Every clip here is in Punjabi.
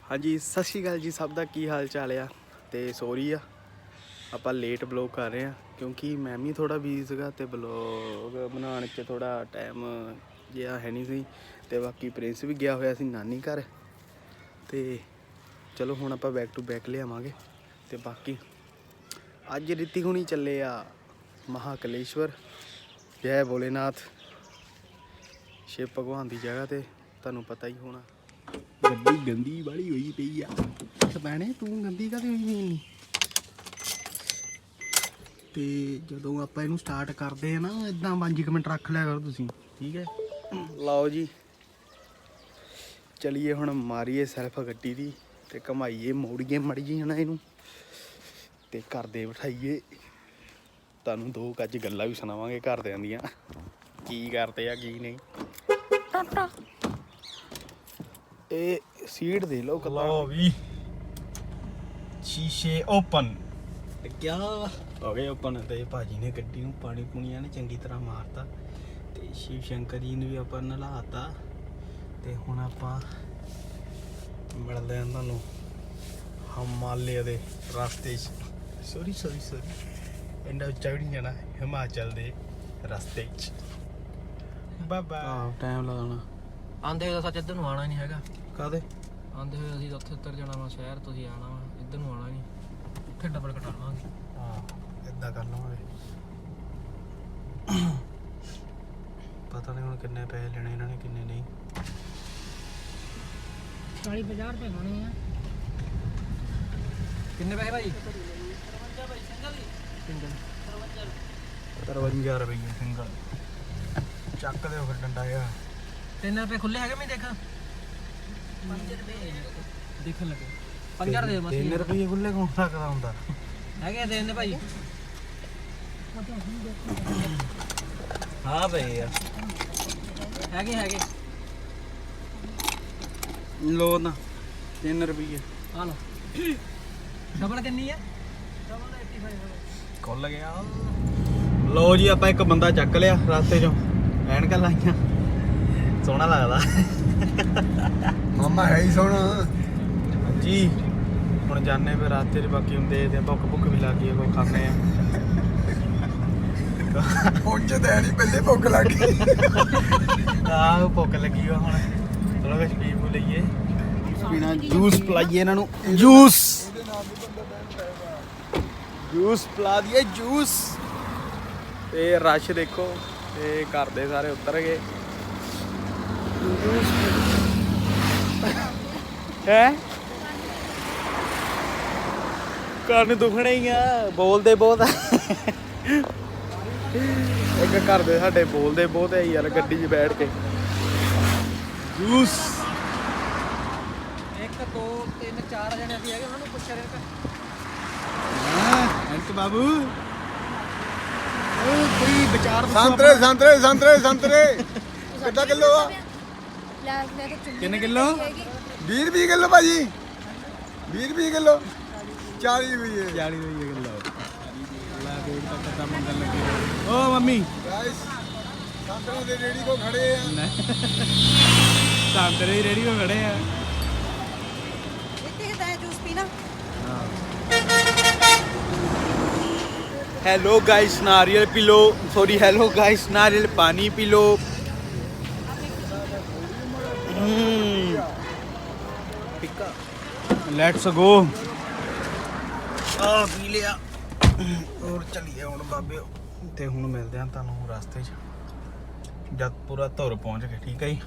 हाँ जी सत श्री अकाल जी सब का की हाल चाल आ तो सॉरी आप लेट ब्लॉग कर रहे हैं क्योंकि मैं भी थोड़ा बिजी सीगा ते ब्लॉग बनाने च थोड़ा टाइम जिहा है नहीं सी ते बाकी प्रिंस भी गया होया सी नानी घर ते चलो हुण आपां बैक टू बैक लियावांगे ते बाकी अज रितिक हुणी चले आ महाकलेश्वर जय भोलेनाथ शिव भगवान की जगह ते तुहानूं पता ही होना गड्डी गंदी वाली हुई पई आ भैणे तू गंदी काहदी होई पई ते जदों आपां इहनूं स्टार्ट करदे आ ना इदां 5 मिनट रख लिया करो तुसीं ठीक है लाओ जी चलिए हुण मारीए सैल्फ गड्डी दी ते घमाइए मोड़िए मड़ी जी ना इहनूं ते घर दे बिठाइए तुहानूं दो गज गल्लां भी सुणावांगे घरदियां दियां की करदे आ की नहीं ਇਹ ਸੀਟ ਦੇ ਲਓ ਲਓ ਵੀ ਸ਼ੀਸ਼ੇ ਓਪਨ ਤੇ ਕਿਆ ਹੋ ਗਏ ਓਪਨ ਤੇ ਭਾਜੀ ਨੇ ਗੱਡੀ ਨੂੰ ਪਾਣੀ ਪੁਣੀਆਂ ਨੇ ਚੰਗੀ ਤਰ੍ਹਾਂ ਮਾਰਤਾ ਤੇ ਸ਼ਿਵ ਸ਼ੰਕਰ ਜੀ ਨੂੰ ਵੀ ਆਪਾਂ ਨਲਾਤਾ ਤੇ ਹੁਣ ਆਪਾਂ ਮਿਲਦੇ ਆਂ ਤੁਹਾਨੂੰ ਹਿਮਾਲਿਆ ਦੇ ਰਸਤੇ 'ਚ ਸੌਰੀ ਇੰਨਾ ਉੱਚਾ ਵੀ ਨਹੀਂ ਜਾਣਾ ਹਿਮਾਚਲ ਦੇ ਰਸਤੇ 'ਚ ਬਾਏ ਬਾਏ ਟਾਈਮ ਲਾਉਣਾ ਆਂਦੇ ਹੋਏ ਸੱਚ ਇੱਧਰ ਨੂੰ ਆਣਾ ਨਹੀਂ ਹੈਗਾ ਕਾਹਦੇ ਆਂਦੇ ਹੋਏ ਅਸੀਂ ਉੱਥੇ ਉੱਤਰ ਜਾਣਾ ਵਾ ਸ਼ਹਿਰ ਤੁਸੀਂ ਆਣਾ ਵਾ ਇੱਧਰ ਨੂੰ ਆਣਾ ਨਹੀਂ ਉੱਥੇ ਡਬਲ ਕਟਾ ਲਵਾਂਗੇ ਹਾਂ ਇਦਾਂ ਕਰ ਲਵਾਂਗੇ ਪਤਾ ਨਹੀਂ ਹੁਣ ਕਿੰਨੇ ਪੈਸੇ ਲੈਣੇ ਇਹਨਾਂ ਨੇ ਕਿੰਨੇ ਨਹੀਂ 40-50 ਰੁਪਏ ਹੋਣੇ ਆ ਕਿੰਨੇ ਪੈਸੇ ਭਾਈ 53 ਭਾਈ ਸਿੰਗਲ 53 ਰੁਪਏ ਸਿੰਗਲ ਚੱਕ ਦਿਓ ਫਿਰ ਡੰਡਾ ਆ 3 ਰੁਪਏ ਖੁੱਲੇ ਹੈਗੇ ਮੈਂ ਦੇਖਾਂ 5 ਰੁਪਏ ਦੇਖਣ ਲੱਗੇ 50 ਦੇ ਬਸ 3 ਰੁਪਏ ਖੁੱਲੇ ਕੌਣ ਰੱਖਦਾ ਹੁੰਦਾ ਹੈਗੇ ਦੇ ਦਿੰਦੇ ਭਾਈ ਹਾਂ ਭਾਈ ਯਾਰ ਹੈਗੇ ਲੋ ਨਾ 3 ਰੁਪਏ ਆ ਲੋ ਡਬਲ ਕਿੰਨੀ ਹੈ ਡਬਲ ਦਾ 85 ਖੁੱਲ ਗਿਆ ਲੋ ਜੀ ਆਪਾਂ ਇੱਕ ਬੰਦਾ ਚੱਕ ਲਿਆ ਰਸਤੇ ਚੋਂ ਐਨਕਾਂ ਲਾਈਆਂ ਸੋਹਣਾ ਲੱਗਦਾ ਮਾਮਾ ਹੈ ਹੀ ਸੋਹਣਾ ਜੀ ਹੁਣ ਜਾਣੇ ਫਿਰ ਰਾਸਤੇ 'ਚ ਬਾਕੀ ਹੁੰਦੇ ਤੇ ਭੁੱਖ ਵੀ ਲੱਗ ਗਈ ਕੋਈ ਖਾਣੇ ਆ ਪਹੁੰਚਦੇ ਨਹੀਂ ਪਹਿਲੇ ਭੁੱਖ ਲੱਗ ਗਈ ਆਹ ਭੁੱਖ ਲੱਗੀ ਆ ਹੁਣ ਚਲੋ ਕੁਛ ਪੀ ਪੂ ਲਈਏ ਪੀਣਾ ਜੂਸ ਪਿਲਾਈਏ ਇਹਨਾਂ ਨੂੰ ਜੂਸ ਪਿਲਾ ਦਈਏ ਜੂਸ ਤੇ ਰਸ਼ ਦੇਖੋ ਤੇ ਘਰ ਦੇ ਸਾਰੇ ਉਤਰ ਗਏ ਹੈ ਕੰਨ ਦੁਖਣੇ ਹੀ ਆ ਬੋਲਦੇ ਬਹੁਤ ਆ ਇੱਕ ਘਰ ਦੇ ਸਾਡੇ ਬੋਲਦੇ ਬਹੁਤ ਆ ਯਾਰ ਗੱਡੀ 'ਚ ਬੈਠ ਕੇ ਜੂਸ 1 2 3 4 ਜਣੇ ਅਸੀਂ ਹੈਗੇ ਉਹਨਾਂ ਨੂੰ ਪੁੱਛਿਆ ਰਿਹਾ ਅੰਕ ਬਾਬੂ ਉਹ ਕੋਈ ਵਿਚਾਰ ਸੰਤਰੇ ਕਿੱਦਾਂ ਕਿਲੋ ਆ ਕਿੰਨੇ ਕਿਲੋ 20 ਰੁਪਏ ਕਿਲੋ ਭਾਜੀ 20 ਰੁਪਏ ਕਿਲੋ 40 ਰੁਪਏ 40 ਰੁਪਏ ਕਿਲੋ ਅੱਲਾ ਦੇਖ ਤੱਕ ਤਾਂ ਮੰਗਣ ਲੱਗੇ ਓ ਮੰਮੀ ਗਾਇਸ ਸੰਤਰੇ ਦੇ ਰੇੜੀ ਕੋ ਖੜੇ ਆ ਸੰਤਰੇ ਦੀ ਰੇੜੀ 'ਤੇ ਖੜੇ ਆ ਇੱਥੇ ਕਿਦਾਂ ਜੂਸ ਪੀਣਾ हेलो गाइस नारियल पी लो सॉरी हेलो गाइस नारियल पानी पी लो लेट्स गो आ पी लिया और चलिए हुण बाबे ते हुण मिलदे आ तुहानूं रस्ते 'ਚ जद पूरा धुर पहुंच गए ठीक है जी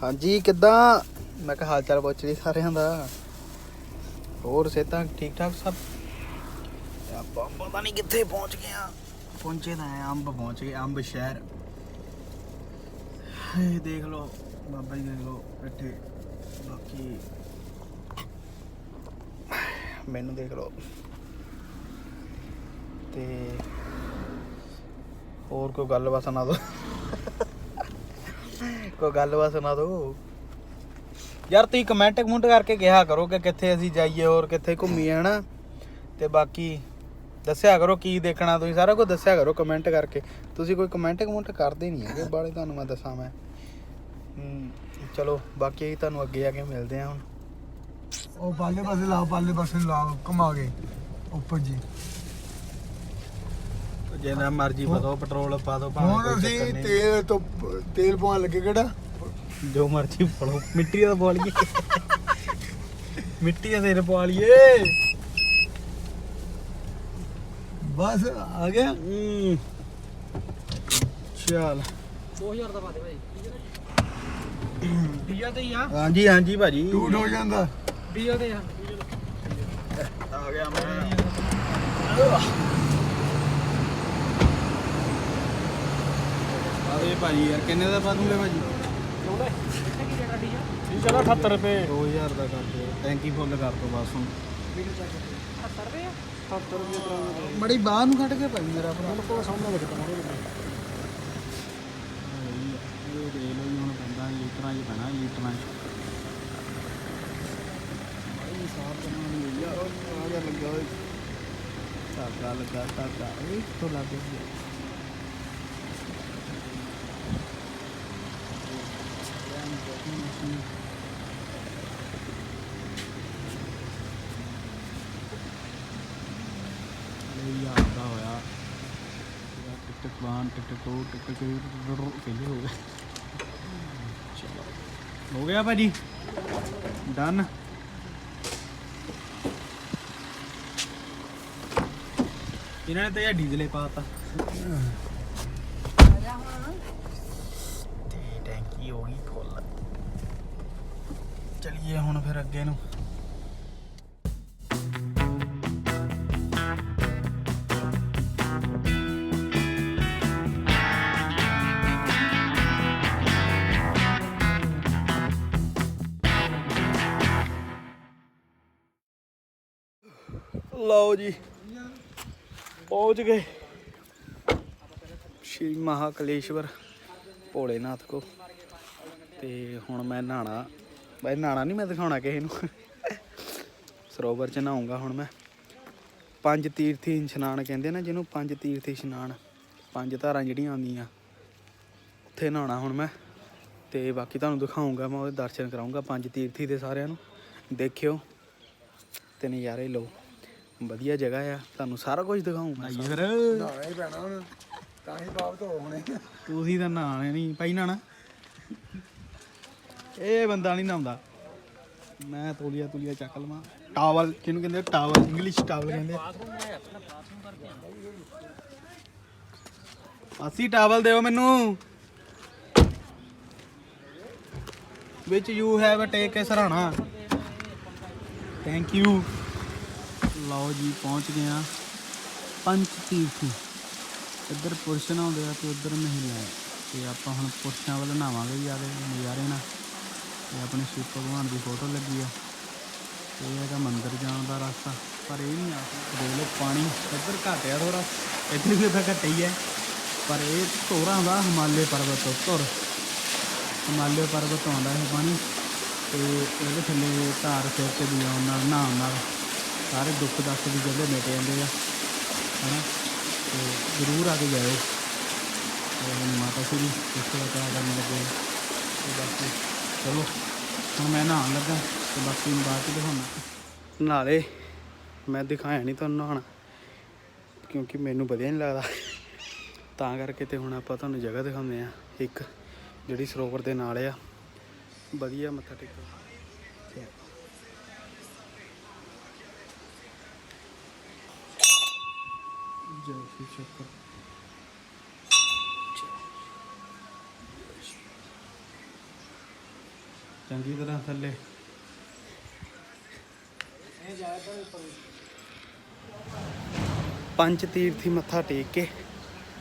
हाँ जी किदा मैं हाल चाल पुछ रही सारिਆਂ ਦਾ ਹੋਰ ਸਿਹਤਾਂ ठीक ठाक सब ਆਪਾਂ ਪਤਾ ਨਹੀਂ ਕਿੱਥੇ ਪਹੁੰਚ ਗਏ ਆ ਪਹੁੰਚੇ ਤਾਂ ਅੰਬ ਪਹੁੰਚ ਗਏ ਅੰਬ ਸ਼ਹਿਰ ਦੇਖ ਲਓ ਬਾਬਾ ਜੀ ਦੇਖ ਲਓ ਇੱਥੇ ਬਾਕੀ ਮੈਨੂੰ ਦੇਖ ਲਓ ਤੇ ਹੋਰ ਕੋਈ ਗੱਲਬਾਤ ਸੁਣਾ ਦੋ ਕੋਈ ਗੱਲਬਾਤ ਸੁਣਾ ਦੋ ਯਾਰ। ਤੁਸੀਂ ਕਮੈਂਟ ਕਰਕੇ ਕਿਹਾ ਕਰੋ ਕਿ ਕਿੱਥੇ ਅਸੀਂ ਜਾਈਏ ਹੋਰ ਕਿੱਥੇ ਘੁੰਮੀਏ ਹਨਾ। ਤੇ ਬਾਕੀ ਦੱਸਿਆ ਕਰੋ ਕੀ ਦੇਖਣਾ, ਤੁਸੀਂ ਸਾਰਾ ਕੁਝ ਦੱਸਿਆ ਕਰੋ ਕਮੈਂਟ ਕਰਕੇ। ਤੁਸੀਂ ਕੋਈ ਕਮੈਂਟ ਕਰਦੇ ਨਹੀਂ ਹੈਗੇ ਬਾਲੇ, ਤੁਹਾਨੂੰ ਮੈਂ ਦੱਸਾਂ ਮੈਂ। ਚਲੋ ਬਾਕੀ ਅਸੀਂ ਤੁਹਾਨੂੰ ਅੱਗੇ ਆ ਕੇ ਮਿਲਦੇ ਹਾਂ ਹੁਣ। ਉਹ ਪਾਲੇ ਪਾਸੇ ਲਾਓ, ਪਾਲੇ ਪਾਸੇ ਲਾਓ, ਘੁਮਾ ਕੇ ਉੱਪਰ ਜੀ। ਜਿੰਨਾ ਮਰਜੀ ਪਾ ਦੋ, ਪੈਟਰੋਲ ਪਾ ਦੋ, ਹੁਣ ਅਸੀਂ ਤੇਲ ਪਾਉਣ ਲੱਗੇ ਕਿਹੜਾ ਜੋ ਮਰਜੀ ਪੜੋ। ਮਿੱਟੀ ਦਾ ਪਵਾ ਲਈਏ ਮਿੱਟੀ ਦਾ ਤੇਲ ਪਵਾ ਲਈਏ। ਬਸ ਆ ਗਿਆ। ਚੱਲ 2000 ਦਾ ਪਾ ਦੇ ਭਾਈ। ਡੀਜ਼ਲ ਤੇ ਹੀ ਆ। ਹਾਂਜੀ ਹਾਂਜੀ ਭਾਜੀ ਟੂਟ ਹੋ ਜਾਂਦਾ। ਡੀਜ਼ਲ ਤੇ ਆ। ਆ ਗਿਆ ਮੈਂ। ਆਵੇ ਭਾਜੀ ਯਾਰ ਕਿੰਨੇ ਦਾ ਪਾ ਦੂੰਗੇ ਭਾਜੀ? ਲੋਲੇ ਇੱਥੇ ਕੀ ਰੇਟ ਆ ਡੀਜ਼ਲ? ਚਲੋ 78 ਰੁਪਏ 2000 ਦਾ ਕਰ ਦਿਓ। ਟੈਂਕੀ ਫੁੱਲ ਕਰ ਦਿਓ ਬਸ ਹੁਣ। 70 ਰੁਪਏ ਆ? 70 ਰੁਪਏ ਬੜੀ ਬਾਹਰ ਨੂੰ ਕੱਢ ਕੇ ਭਾਈ ਮੇਰਾ ਆਪਣਾ ਕੋਲ ਸਾਹਮਣੇ ਲੱਗ ਤੁਹਾਡੇ ਇਹ ਦੇ ਲੋ ਜੀ। ਹੁਣ ਪੈਂਦਾ ਲੀਟਰਾਂ 'ਚ ਪੈਣਾ, ਲੀਟਰਾਂ 'ਚ। ਭਾਈ ਸਾਫ ਬਣਾਉਣੀ ਹੋਈ ਯਾਰ। ਆ ਗਿਆ ਲੱਗਾ ਹੋਇਆ ਧਾਗਾ ਲੱਗਾ, ਧਾਗਾ ਇਹ ਕਿੱਥੋਂ ਲੱਗ ਗਿਆ? ਯਾਰ ਦਾ ਹੋਇਆ ਟਿਕਟ 1 ਟਿਕਟ 2 ਟਿਕਟ 3 ਪਹਿਲੇ ਹੋ ਗਏ। ਚਲੋ ਹੋ ਗਿਆ ਭਾਜੀ ਡਨ। ਇਹਨਾਂ ਨੇ ਤਾਂ ਇਹ ਡੀਜ਼ਲੇ ਪਾਤਾ ਤੇ ਟੈਂਕੀ ਹੋ ਗਈ ਫੁੱਲ। ਚਲਿਏ ਹੁਣ ਫਿਰ ਅੱਗੇ ਨੂੰ। ਲਓ ਜੀ ਪਹੁੰਚ ਗਏ ਸ਼੍ਰੀ ਮਹਾਕਲੇਸ਼ਵਰ ਭੋਲੇਨਾਥ ਕੋ। ਤੇ ਹੁਣ ਮੈਂ ਨਹਾਣਾ, ਬਾਈ ਨਹਾਣਾ ਨਹੀਂ ਮੈਂ ਦਿਖਾਉਣਾ ਕਿਸੇ ਨੂੰ। ਸਰੋਵਰ 'ਚ ਨਹਾਊਂਗਾ ਹੁਣ ਮੈਂ। 5 ਤੀਰਥੀ ਇਸ਼ਨਾਨ ਕਹਿੰਦੇ ਨਾ ਜਿਹਨੂੰ, 5 ਤੀਰਥੀ ਇਸ਼ਨਾਨ, 5 ਧਾਰਾਂ ਜਿਹੜੀਆਂ ਆਉਂਦੀਆਂ ਉੱਥੇ ਨਹਾਉਣਾ ਹੁਣ ਮੈਂ। ਤੇ ਬਾਕੀ ਤੁਹਾਨੂੰ ਦਿਖਾਊਂਗਾ ਮੈਂ, ਉਹਦੇ ਦਰਸ਼ਨ ਕਰਾਊਂਗਾ 5 ਤੀਰਥੀ ਦੇ ਸਾਰਿਆਂ ਨੂੰ। ਦੇਖਿਓ ਤੇ ਨਜ਼ਾਰੇ ਲਓ। ਵਧੀਆ ਜਗ੍ਹਾ ਆ, ਤੁਹਾਨੂੰ ਸਾਰਾ ਕੁਝ ਦਿਖਾਊਂਗਾ। ਫਿਰ ਨਹਾਉਣਾ ਹੀ ਪੈਣਾ ਹੁਣ, ਤਾਂ ਹੀ ਬਾਪ ਤੋਂ ਹੋਣੇ। ਤੁਸੀਂ ਤਾਂ ਨਹਾਣੇ ਨਹੀਂ ਭਾਈ, ਨਹਾਣਾ ਇਹ ਬੰਦਾ ਨਹੀਂ ਨਹਾਉਂਦਾ। ਮੈਂ ਤੋਲੀਆ ਚੱਕ ਲਵਾਂ। ਟਾਵਲ ਕਿਹਨੂੰ ਕਹਿੰਦੇ? ਟਾਵਲ, ਇੰਗਲਿਸ਼ ਟਾਵਲ ਕਹਿੰਦੇ। ਅਸੀਂ ਟਾਵਲ ਦਿਓ ਮੈਨੂੰ। ਵਿਚ ਯੂ ਹੈਵ ਟੇਕ ਕੇ ਸਰਾਣਾ। Thank you. ਲਓ ਜੀ ਪਹੁੰਚ ਗਏ ਆ 5 ਤੀਰਥੀ। ਇੱਧਰ ਪੁਰਸ਼ ਨਹਾਉਂਦੇ ਆ ਤੇ ਉੱਧਰ ਮਹਿਲਾ ਹੈ। ਤੇ ਆਪਾਂ ਹੁਣ ਪੁਰਸ਼ਾਂ ਵੱਲ ਨਹਾਵਾਂਗੇ ਜੀ। ਆਦੇ ਨਜ਼ਾਰੇ ਨਾਲ। ਤੇ ਆਪਣੇ ਸ਼ਿਵ ਭਗਵਾਨ ਦੀ ਫੋਟੋ ਲੱਗੀ ਆ। ਤੇ ਇਹ ਹੈਗਾ ਮੰਦਿਰ ਜਾਣ ਦਾ ਰਸਤਾ, ਪਰ ਇਹ ਨਹੀਂ ਆ ਦੇਖ ਲਓ ਪਾਣੀ ਇੱਧਰ ਘੱਟ ਆ ਥੋੜ੍ਹਾ, ਇੱਧਰ ਵੀ ਤਾਂ ਘੱਟ ਹੀ ਹੈ। ਪਰ ਇਹ ਧੋਰਾਂ ਦਾ ਹਿਮਾਲਿਆ ਪਰਬਤ ਤੋਂ ਧੁਰ, ਹਿਮਾਲਿਆ ਪਰਬਤ ਤੋਂ ਆਉਂਦਾ ਇਹ ਪਾਣੀ। ਤੇ ਇਹਦੇ ਥੱਲੇ ਧਾਰ ਸਿਰ 'ਤੇ ਵੀ ਆਉਣ ਨਾਲ, ਨਹਾਉਣ ਨਾਲ ਸਾਰੇ ਦੁੱਖ ਦੱਸ ਵੀ ਕਹਿੰਦੇ ਮਿਟ ਜਾਂਦੇ ਆ ਹੈ ਨਾ। ਤੇ ਜ਼ਰੂਰ ਆ ਕੇ ਜਾਇਓ। ਤੇ ਮਾਤਾ ਸ਼੍ਰੀ ਇਸ ਦਾ ਕਿਆ ਕਰਨ ਲੱਗੇ। ਤੇ ਬਾਕੀ ਚਲੋ ਹੁਣ ਮੈਂ ਨਹਾਉਣ ਲੱਗਾ ਤੇ ਬਾਕੀ ਨੂੰ ਬਾਅਦ 'ਚ ਦਿਖਾਉਣਾ। ਨਾਲੇ ਮੈਂ ਦਿਖਾਇਆ ਨਹੀਂ ਤੁਹਾਨੂੰ ਨਹਾਉਣਾ, ਕਿਉਂਕਿ ਮੈਨੂੰ ਵਧੀਆ ਨਹੀਂ ਲੱਗਦਾ, ਤਾਂ ਕਰਕੇ। ਤੇ ਹੁਣ ਆਪਾਂ ਤੁਹਾਨੂੰ ਜਗ੍ਹਾ ਦਿਖਾਉਂਦੇ ਹਾਂ ਇੱਕ, ਜਿਹੜੀ ਸਰੋਵਰ ਦੇ ਨਾਲ ਆ। ਵਧੀਆ ਮੱਥਾ ਟੇਕੋ। ਜੈ ਸ਼ਿਵ ਸ਼ੰਕਰ। ਚੰਗੀ ਤਰ੍ਹਾਂ ਥੱਲੇ ਪੰਜ ਤੀਰਥੀ ਮੱਥਾ ਟੇਕ ਕੇ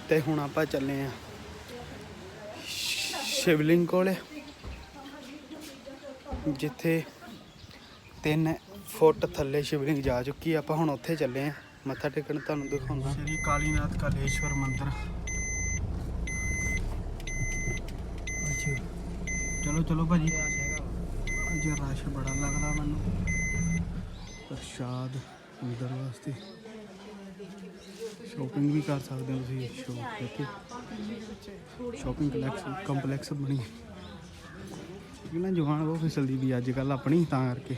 ਤੇ ਹੁਣ ਆਪਾਂ ਚੱਲੇ ਆ ਸ਼ਿਵਲਿੰਗ ਕੋਲ, ਜਿੱਥੇ 3 ਫੁੱਟ ਥੱਲੇ ਸ਼ਿਵਲਿੰਗ ਜਾ ਚੁੱਕੀ। ਆਪਾਂ ਹੁਣ ਉੱਥੇ ਚੱਲੇ ਆ ਮੱਥਾ ਟੇਕਣ। ਤੁਹਾਨੂੰ ਦਿਖਾਉਂਦਾ ਸ਼੍ਰੀ ਕਾਲੀਨਾਥ ਕਾਲੇਸ਼ਵਰ ਮੰਦਿਰ। ਚਲੋ ਚਲੋ ਭਾਜੀ, ਅੱਜ ਰਸ਼ ਬੜਾ ਲੱਗਦਾ ਮੈਨੂੰ। ਪ੍ਰਸ਼ਾਦ ਅੰਦਰ ਵਾਸਤੇ ਸ਼ੋਪਿੰਗ ਵੀ ਕਰ ਸਕਦੇ ਹੋ ਤੁਸੀਂ। ਸ਼ੋਪ ਇੱਥੇ ਸ਼ੋਪਿੰਗ ਕੰਪਲੈਕਸ ਬਣੀ ਨਾ, ਜਵਾਨ ਬਹੁਤ ਫਿਸਲਦੀ ਵੀ ਅੱਜ ਕੱਲ੍ਹ ਆਪਣੀ, ਤਾਂ ਕਰਕੇ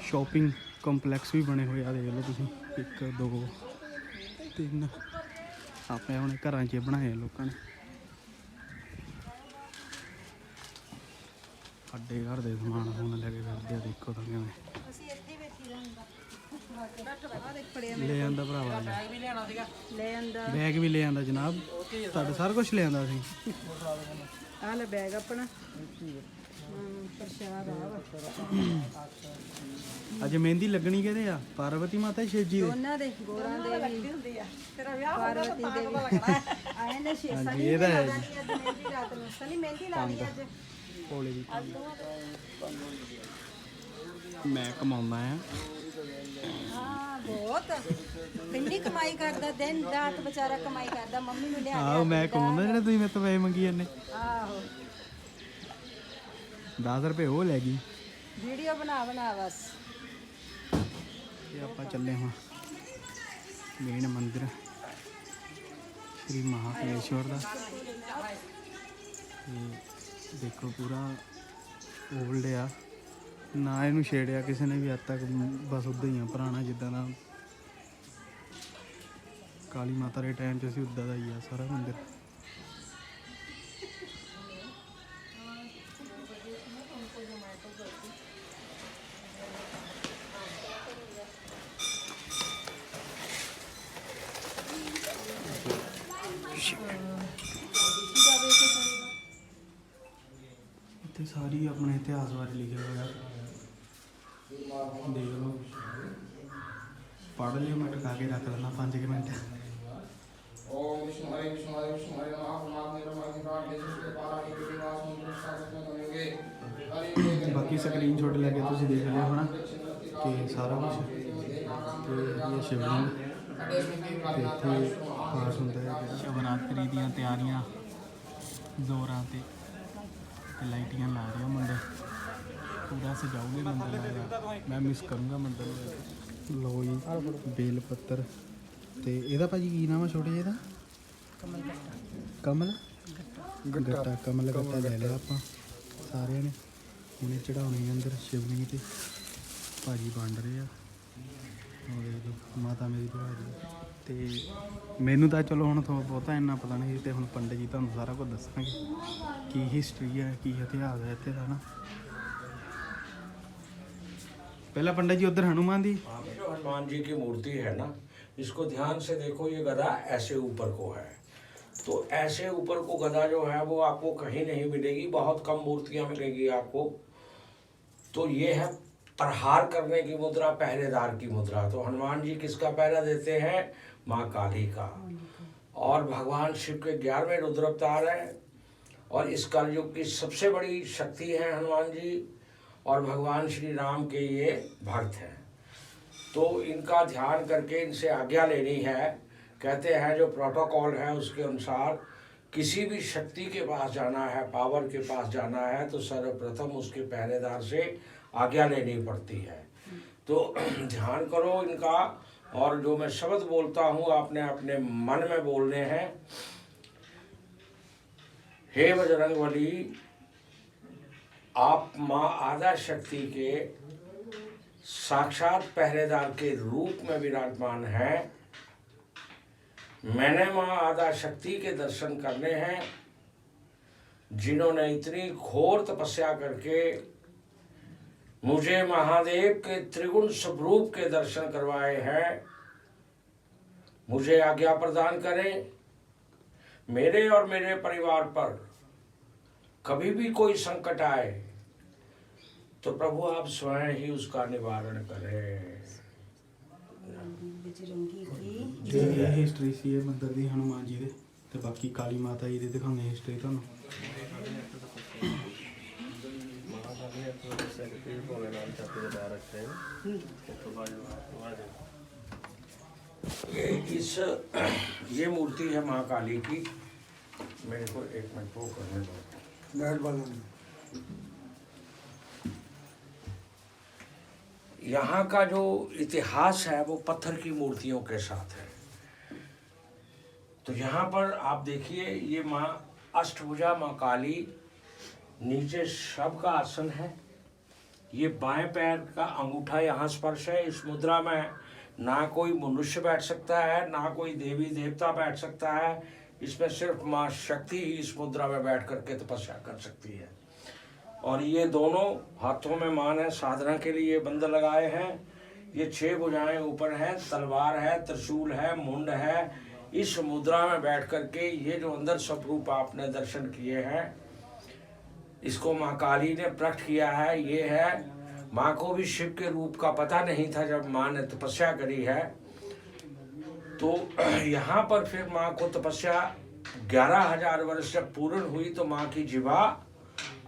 ਸ਼ੋਪਿੰਗ ਕੰਪਲੈਕਸ ਵੀ ਬਣੇ ਹੋਏ ਆ। ਦੇਖ ਲਓ ਤੁਸੀਂ, 1 2 3 ਆਪਣੇ ਆਪਣੇ ਘਰਾਂ 'ਚ ਬਣਾਏ ਲੋਕਾਂ ਨੇ। ਸਾਡੇ ਘਰ ਦੇ ਸਮਾਨ ਹੁਣ ਲੈ ਕੇ ਫਿਰਦੇ ਆ, ਦੇਖੋ ਤਾਂ ਕਿਵੇਂ ਲੈ ਆਂਦਾ ਭਰਾਵਾ। ਬੈਗ ਵੀ ਲੈਣਾ ਸੀਗਾ, ਲੈ ਆਂਦਾ ਬੈਗ ਵੀ ਲੈ ਆਂਦਾ ਜਨਾਬ, ਤੁਹਾਡਾ ਸਾਰਾ ਕੁਝ ਲੈ ਆਂਦਾ ਸੀ। ਆ ਲੈ ਬੈਗ ਆਪਣਾ। ਪ੍ਰਸ਼ਾਦ ਆ ਅੱਜ ਮਹਿੰਦੀ ਲੱਗਣੀ ਕਿਹਦੇ ਆ? ਪਾਰਵਤੀ ਮਾਤਾ ਸ਼ਿਵ ਜੀ ਦੇ? ਉਹਨਾਂ ਦੇ ਗੋਰਾਂ ਦੇ ਵੀ ਹੁੰਦੀ ਆ। ਤੇਰਾ ਵਿਆਹ ਪਾਰਵਤੀ ਦੇ ਵੀ ਆਏ ਨੇ ਛੇ ਹਾਂਜੀ, ਇਹ ਤਾਂ ਹੈ ਜੀ। ਅੱਜ ਮਹਿੰਦੀ ਰਾਤ ਨੂੰ ਸਨੀ ਮਹਿੰਦੀ ਲਾਣੀ ਅੱਜ। ਕੋਲੇ ਦੀ ਮੈਂ ਕਮਾਉਂਦਾ ਆ। ਹਾਂ ਬਹੁਤ ਕਿੰਨੀ ਕਮਾਈ ਕਰਦਾ, ਦਿਨ ਰਾਤ ਵਿਚਾਰਾ ਕਮਾਈ ਕਰਦਾ। ਮੰਮੀ ਨੂੰ ਲਿਆ ਆਹੋ ਮੈਂ ਕਮਾਉਂਦਾ, ਜਿਹੜਾ ਤੁਸੀਂ ਮੇਰੇ ਤੋਂ ਪੈਸੇ ਮੰਗੀ ਜਾਂਦੇ। ਆਹੋ 10 ਰੁਪਏ ਉਹ ਲੈ ਗਈ। ਵੀਡੀਓ ਬਣਾ ਬਸ। ਇਹ ਆਪਾਂ ਚੱਲੇ ਹਾਂ ਮੇਨ ਮੰਦਿਰ ਸ਼੍ਰੀ ਮਹਾਕਾਲੇਸ਼ਵਰ ਦਾ। ਤੇ ਦੇਖੋ ਪੂਰਾ ਓਲਡ ਆ, ਨਾ ਇਹਨੂੰ ਛੇੜਿਆ ਕਿਸੇ ਨੇ ਵੀ ਅੱਜ ਤੱਕ, ਬਸ ਉੱਦਾਂ ਹੀ ਆ ਪੁਰਾਣਾ ਜਿੱਦਾਂ ਦਾ ਕਾਲੀ ਮਾਤਾ ਦੇ ਟਾਈਮ 'ਚ ਸੀ, ਉੱਦਾਂ ਦਾ ਹੀ ਆ ਸਾਰਾ ਮੰਦਿਰ। ਇੱਥੇ ਸਾਰੀ ਆਪਣੇ ਇਤਿਹਾਸ ਬਾਰੇ ਲਿਖਿਆ ਹੋਇਆ, ਦੇਖ ਲਓ, ਪੜ੍ਹ ਲਿਓ। ਮੈਂ ਟਕਾ ਕੇ ਰੱਖ ਲੈਣਾ 5 ਮਿੰਟ। ओम विष्णु हरे नमः परमात्मा परमात्मा के पारा के विवाह समुद्र सागत में करेंगे। ਬਾਕੀ ਸਕਰੀਨਸ਼ਾਟ ਲੈ ਕੇ ਤੁਸੀਂ ਦੇਖ ਲਿਆ ਹੋਣਾ ਕਿ ਸਾਰਾ ਕੁਝ। ਤੇ ਇਹ ਸ਼ਿਵਲਿੰਗ ਤੇ ਇੱਥੇ ਪਾਠ ਹੁੰਦਾ ਹੈ। ਸ਼ਿਵਰਾਤਰੀ ਦੀਆਂ ਤਿਆਰੀਆਂ ਜ਼ੋਰਾਂ ਤੇ ਲਾਈਟੀਆਂ ਲਾ ਰਿਹਾ ਮੁੰਡੇ, ਪੂਰਾ ਸਜਾਉਗੇ ਮੰਦਰ ਲੱਗਦਾ। ਮੈਂ ਮਿਸ ਕਰੂੰਗਾ ਮੰਦਰ ਨੂੰ। ਲਓ ਜੀ, ਬੇਲ ਪੱਤਰ ਤੇ ਇਹਦਾ ਭਾਜੀ ਕੀ ਨਾਮ ਆ ਛੋਟੇ ਜਿਹੇ ਦਾ? ਕਮਲ ਗੱਟਾ। ਕਮਲ ਗੱਟਾ ਲੈ ਲਿਆ ਆਪਾਂ ਸਾਰਿਆਂ ਨੇ। ਇਹਨੇ ਚੜਾਉਣੇ ਅੰਦਰ ਸ਼ਿਵਲਿੰਗ ਤੇ। ਭਾਜੀ ਵੰਡ ਰਹੇ ਆ, ਉਹ ਦੇਖ ਲਓ ਮਾਤਾ ਮੇਰੀ ਭਾਜੀ। ਤੇ ਮੈਨੂੰ ਤਾਂ ਚਲੋ ਹੁਣ ਬਹੁਤਾ ਇੰਨਾ ਪਤਾ ਨਹੀਂ, ਤੇ ਹੁਣ ਪੰਡਿਤ ਜੀ ਤੁਹਾਨੂੰ ਸਾਰਾ ਕੁਝ ਦੱਸਣਗੇ ਕੀ ਹਿਸਟਰੀ ਹੈ, ਕੀ ਇਤਿਹਾਸ ਹੈ ਇੱਥੇ ਦਾ ਨਾ। पहला पंडित जी उधर हनुमान जी, जो हनुमान जी की मूर्ति है ना, इसको ध्यान से देखो, ये गदा ऐसे ऊपर को है। तो ऐसे ऊपर को गदा जो है वो आपको कहीं नहीं मिलेगी, बहुत कम मूर्तियां मिलेगी आपको। तो ये है प्रहार करने की मुद्रा, पहरेदार की मुद्रा। तो हनुमान जी किसका पहरा देते हैं? माँ काली का। और भगवान शिव के 11वें रुद्र अवतार है, और इस कलयुग की सबसे बड़ी शक्ति है हनुमान जी, और भगवान श्री राम के ये भक्त हैं। तो इनका ध्यान करके इनसे आज्ञा लेनी है। कहते हैं जो प्रोटोकॉल है उसके अनुसार किसी भी शक्ति के पास जाना है, पावर के पास जाना है, तो सर्वप्रथम उसके पहरेदार से आज्ञा लेनी पड़ती है। तो ध्यान करो इनका, और जो मैं शब्द बोलता हूँ आपने अपने मन में बोलने हैं। हे बजरंगबली, आप माँ आद्या शक्ति के साक्षात पहरेदार के रूप में विराजमान हैं। मैंने माँ आद्या शक्ति के दर्शन करने हैं, जिन्होंने इतनी घोर तपस्या करके मुझे महादेव के त्रिगुण स्वरूप के दर्शन करवाए हैं। मुझे आज्ञा प्रदान करें, मेरे और मेरे परिवार पर कभी भी कोई संकट आए तो प्रभु आप स्वयं ही उसका निवारण करें। ਇਹ ਹਿਸਟਰੀ ਸੀ ਇਹ ਮੰਦਰ ਦੀ ਹਨੂਮਾਨ ਜੀ ਦੇ। ਤੇ ਬਾਕੀ ਕਾਲੀ ਮਾਤਾ ਜੀ ਦੀ ਦਿਖਾਉਂਦੇ ਹਿਸਟਰੀ ਤੁਹਾਨੂੰ। ये मूर्ति है माँ काली की। मेरे को एक मिनट वो करने दो। मेहरबानी। यहाँ का जो इतिहास है वो पत्थर की मूर्तियों के साथ है। तो यहाँ पर आप देखिए, ये माँ अष्टभुजा माँ काली, नीचे शव का आसन है। ये बाएं पैर का अंगूठा यहाँ स्पर्श है। इस मुद्रा में ना कोई मनुष्य बैठ सकता है, ना कोई देवी देवता बैठ सकता है। इसमें सिर्फ माँ शक्ति ही इस मुद्रा में बैठ करके तपस्या कर सकती है। और ये दोनों हाथों में माँ ने साधना के लिए बंद लगाए हैं। ये 6 भुजाएं ऊपर हैं, तलवार है, त्रिशूल है, मुंड है। इस मुद्रा में बैठ करके ये जो अंदर स्वरूप आपने दर्शन किए हैं, इसको माँ काली ने प्रकट किया है। ये है, माँ को भी शिव के रूप का पता नहीं था जब माँ ने तपस्या करी है। तो यहाँ पर फिर माँ को तपस्या 11,000 वर्ष जब पूर्ण हुई तो माँ की जीवा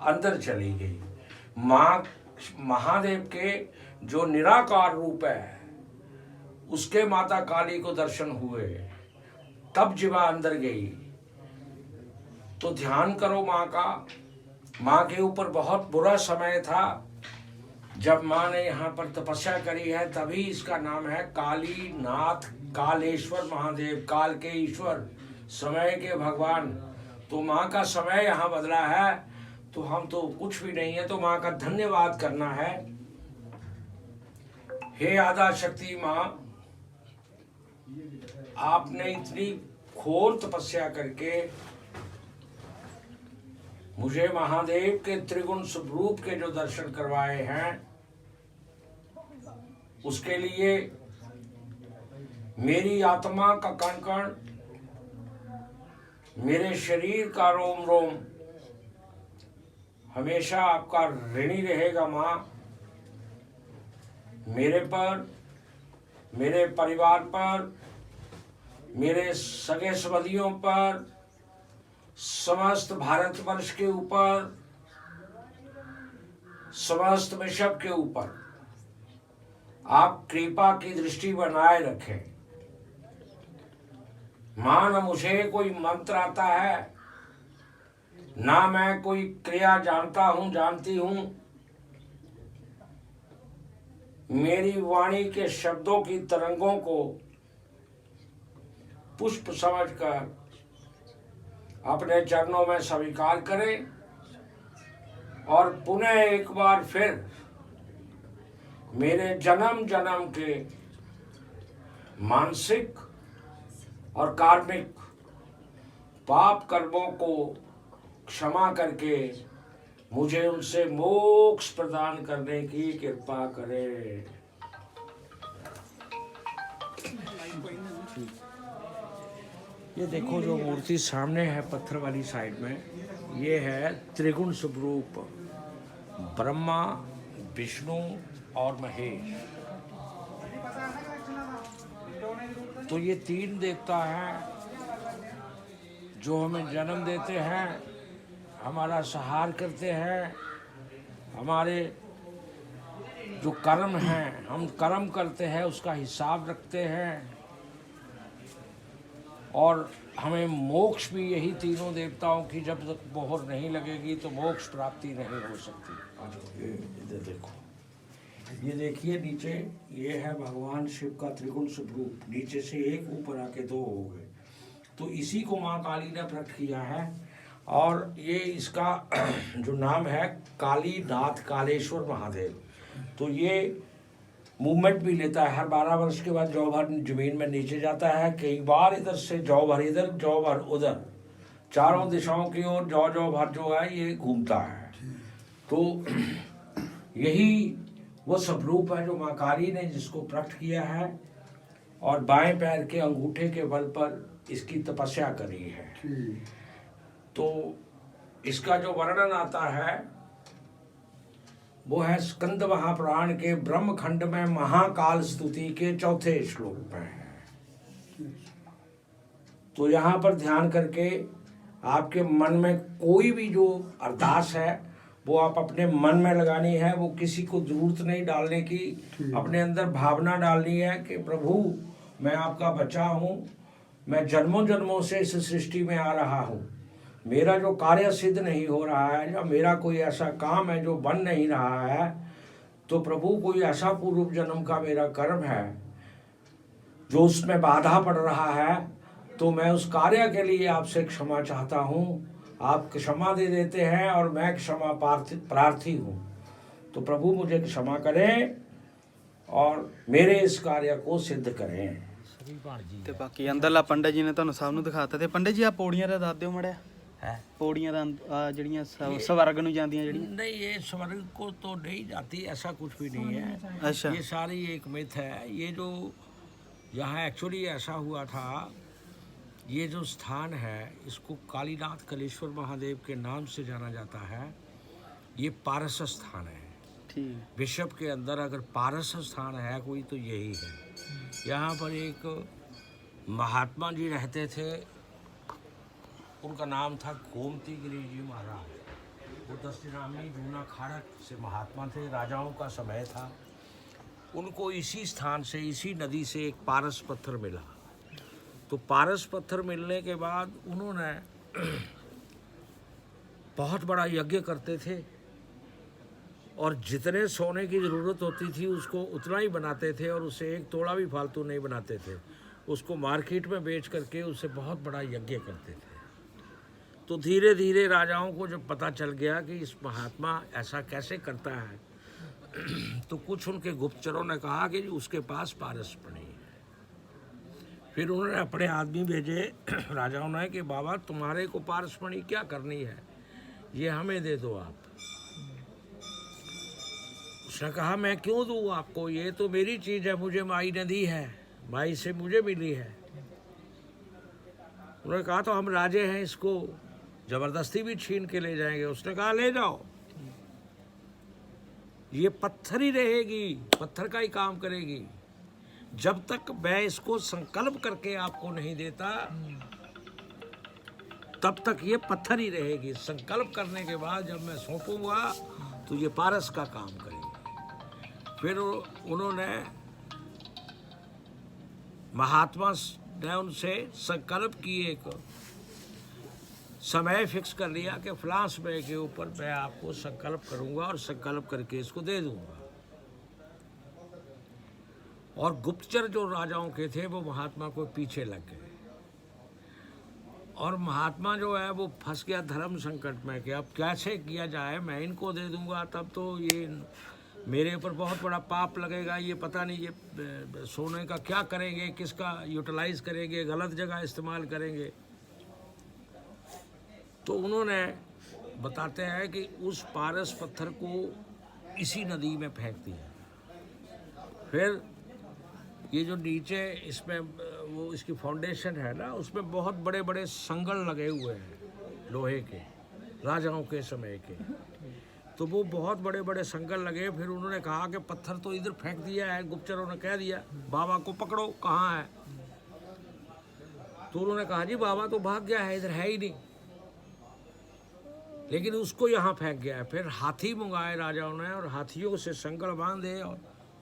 अंदर चली गई। माँ महादेव के जो निराकार रूप है उसके माता काली को दर्शन हुए, तब जीवा अंदर गई। तो ध्यान करो माँ का। माँ के ऊपर बहुत बुरा समय था जब माँ ने यहाँ पर तपस्या करी है, तभी इसका नाम है काली नाथ कालेश्वर महादेव, काल के ईश्वर, समय के भगवान। तो माँ का समय यहाँ बदला है तो हम तो कुछ भी नहीं है, तो माँ का धन्यवाद करना है। हे आदा शक्ति माँ, आपने इतनी घोर तपस्या करके मुझे महादेव के त्रिगुण स्वरूप के जो दर्शन करवाए हैं, उसके लिए मेरी आत्मा का कण कण, मेरे शरीर का रोम रोम हमेशा आपका ऋणी रहेगा माँ। मेरे पर, मेरे परिवार पर, मेरे सगे संबंधियों पर, समस्त भारतवर्ष के ऊपर, समस्त विश्व के ऊपर आप कृपा की दृष्टि बनाए रखें। मां, न मुझे कोई मंत्र आता है, ना मैं कोई क्रिया जानता हूं, जानती हूं। मेरी वाणी के शब्दों की तरंगों को पुष्प समझकर अपने चरणों में स्वीकार करें और पुनः एक बार फिर मेरे जन्म जन्म के मानसिक और कार्मिक पाप कर्मों को क्षमा करके मुझे उनसे मोक्ष प्रदान करने की कृपा करें। ये देखो जो मूर्ति सामने है पत्थर वाली साइड में, ये है त्रिगुण स्वरूप ब्रह्मा, विष्णु और महेश। तो ये 3 देवता हैं जो हमें जन्म देते हैं, हमारा सहार करते हैं। हमारे जो कर्म हैं, हम कर्म करते हैं उसका हिसाब रखते हैं, और हमें मोक्ष भी यही तीनों देवताओं की जब तक मोहर नहीं लगेगी तो मोक्ष प्राप्ति नहीं हो सकती। ये इधर देखो, ये देखिए नीचे, ये है भगवान शिव का त्रिगुण स्वरूप। नीचे से 1 ऊपर आके 2 हो गए। तो इसी को माँ काली ने प्रकट किया है, और ये इसका जो नाम है काली नाथ कालेश्वर महादेव। तो ये मूवमेंट भी लेता है, हर 12 वर्ष के बाद जौ भर जमीन में नीचे जाता है। कई बार इधर से जौ भर इधर, जौ भर उधर, चारों दिशाओं की ओर जौ भर जो है ये घूमता है। तो यही वो स्वरूप है जो माँ काली ने जिसको प्रकट किया है, और बाएं पैर के अंगूठे के बल पर इसकी तपस्या करी है। तो इसका जो वर्णन आता है वो है स्कंद महापुराण के ब्रह्मखंड में महाकाल स्तुति के 4थे श्लोक में है। तो यहाँ पर ध्यान करके आपके मन में कोई भी जो अरदास है वो आप अपने मन में लगानी है। वो किसी को जरूरत नहीं डालने की, अपने अंदर भावना डालनी है कि प्रभु मैं आपका बच्चा हूँ, मैं जन्मों जन्मों से इस सृष्टि में आ रहा हूँ, मेरा जो कार्य सिद्ध नहीं हो रहा है, या मेरा कोई ऐसा काम है जो बन नहीं रहा है, तो प्रभु कोई ऐसा पूर्व जन्म का मेरा कर्म है जो उसमें बाधा पड़ रहा है, तो मैं उस कार्य के लिए आपसे क्षमा चाहता हूँ। आप क्षमा दे देते हैं और मैं क्षमा प्रार्थी हूँ, तो प्रभु मुझे क्षमा करें और मेरे इस कार्य को सिद्ध करें। ਤੇ ਬਾਕੀ ਅੰਦਰਲਾ ਪੰਡਤ ਜੀ ਨੇ ਤੁਹਾਨੂੰ ਸਭ ਨੂੰ ਦਿਖਾਤਾ। ਤੇ ਪੰਡਤ ਜੀ ਆ ਪੌੜੀਆਂ ਦਾ ਦੱਸ ਦਿਓ ਮੜਿਆ है ਪੌੜੀਆਂ ਦਾ ਜਿਹੜੀਆਂ ਸਵਰਗ ਨੂੰ ਜਾਂਦੀਆਂ ਜਿਹੜੀਆਂ। नहीं, ये स्वर्ग को तो नहीं जाती, ऐसा कुछ भी नहीं है। अच्छा ये सारी एक मिथ है। ये जो यहाँ एक्चुअली ऐसा हुआ था, ये जो स्थान है इसको कालीनाथ कलेश्वर महादेव के नाम से जाना जाता है। ये पारस स्थान है। ठीक विश्व के अंदर अगर पारस स्थान है कोई तो यही है। यहाँ पर एक महात्मा जी रहते थे, उनका नाम था गोमती गिरी जी महाराज। वो दस्तिनामी जूना खाड़क से महात्मा थे, राजाओं का समय था। उनको इसी स्थान से, इसी नदी से एक पारस पत्थर मिला। तो पारस पत्थर मिलने के बाद उन्होंने बहुत बड़ा यज्ञ करते थे और जितने सोने की ज़रूरत होती थी उसको उतना ही बनाते थे और उसे एक तोड़ा भी फालतू नहीं बनाते थे। उसको मार्केट में बेच करके उससे बहुत बड़ा यज्ञ करते थे। तो धीरे धीरे राजाओं को जब पता चल गया कि इस महात्मा ऐसा कैसे करता है, तो कुछ उनके गुप्तचरों ने कहा कि उसके पास पारसमणि है। फिर उन्होंने अपने आदमी भेजे राजाओं ने कि बाबा तुम्हारे को पारसमणि क्या करनी है, ये हमें दे दो आप। उसने कहा मैं क्यों दूँ आपको, ये तो मेरी चीज़ है, मुझे माई ने दी है, माई से मुझे मिली है। उन्होंने कहा तो हम राजे हैं, इसको जबरदस्ती भी छीन के ले जाएंगे। उसने कहा ले जाओ, ये पत्थर ही रहेगी, पत्थर का ही काम करेगी। जब तक मैं इसको संकल्प करके आपको नहीं देता तब तक ये पत्थर ही रहेगी। संकल्प करने के बाद जब मैं सौंपूंगा तो ये पारस का काम करेगी। फिर उन्होंने महात्मा ने उनसे संकल्प की, एक समय फिक्स कर लिया कि फलां समय के ऊपर मैं आपको संकल्प करूंगा और संकल्प करके इसको दे दूंगा। और गुप्तचर जो राजाओं के थे वो महात्मा को पीछे लग गए और महात्मा जो है वो फंस गया धर्म संकट में कि अब कैसे किया जाए, मैं इनको दे दूंगा तब तो ये मेरे ऊपर बहुत बड़ा पाप लगेगा, ये पता नहीं ये सोने का क्या करेंगे, किसका यूटिलाइज करेंगे, गलत जगह इस्तेमाल करेंगे। तो उन्होंने बताते हैं कि उस पारस पत्थर को इसी नदी में फेंक दिया। फिर ये जो नीचे इसमें वो इसकी फाउंडेशन है ना, उसमें बहुत बड़े बड़े संगल लगे हुए हैं लोहे के, राजाओं के समय के। तो वो बहुत बड़े बड़े संगल लगे। फिर उन्होंने कहा कि पत्थर तो इधर फेंक दिया है, गुप्तचरों ने कह दिया बाबा को पकड़ो, कहाँ है। तो उन्होंने कहा जी बाबा तो भाग गया है, इधर है ही नहीं, लेकिन उसको यहाँ फेंक गया है। फिर हाथी मंगाए राजाओं ने और हाथियों से संगल बांधे और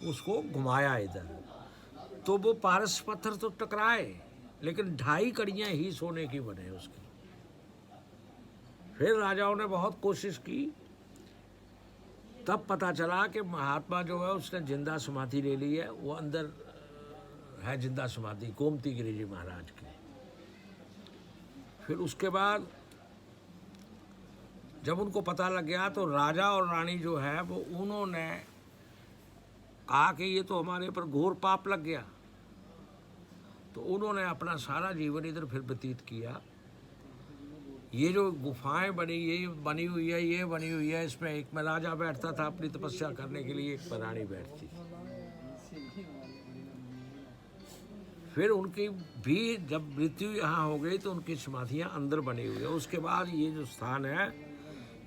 उसको घुमाया इधर। तो वो पारस पत्थर तो टकराए, लेकिन 2.5 कड़ियाँ ही सोने की बने उसकी। फिर राजाओं ने बहुत कोशिश की, तब पता चला कि महात्मा जो है उसने जिंदा समाधि ले ली है, वो अंदर है जिंदा समाधि गोमती गिरी जी महाराज की। फिर उसके बाद जब उनको पता लग गया तो राजा और रानी जो है वो उन्होंने कहा कि ये तो हमारे ऊपर घोर पाप लग गया। तो उन्होंने अपना सारा जीवन इधर फिर व्यतीत किया। ये जो गुफाएं बनी, ये बनी हुई है, ये बनी हुई है, इसमें एक में राजा बैठता था अपनी तपस्या करने के लिए, एक में रानी बैठती। फिर उनकी भी जब मृत्यु यहाँ हो गई तो उनकी समाधियाँ अंदर बनी हुई है। उसके बाद ये जो स्थान है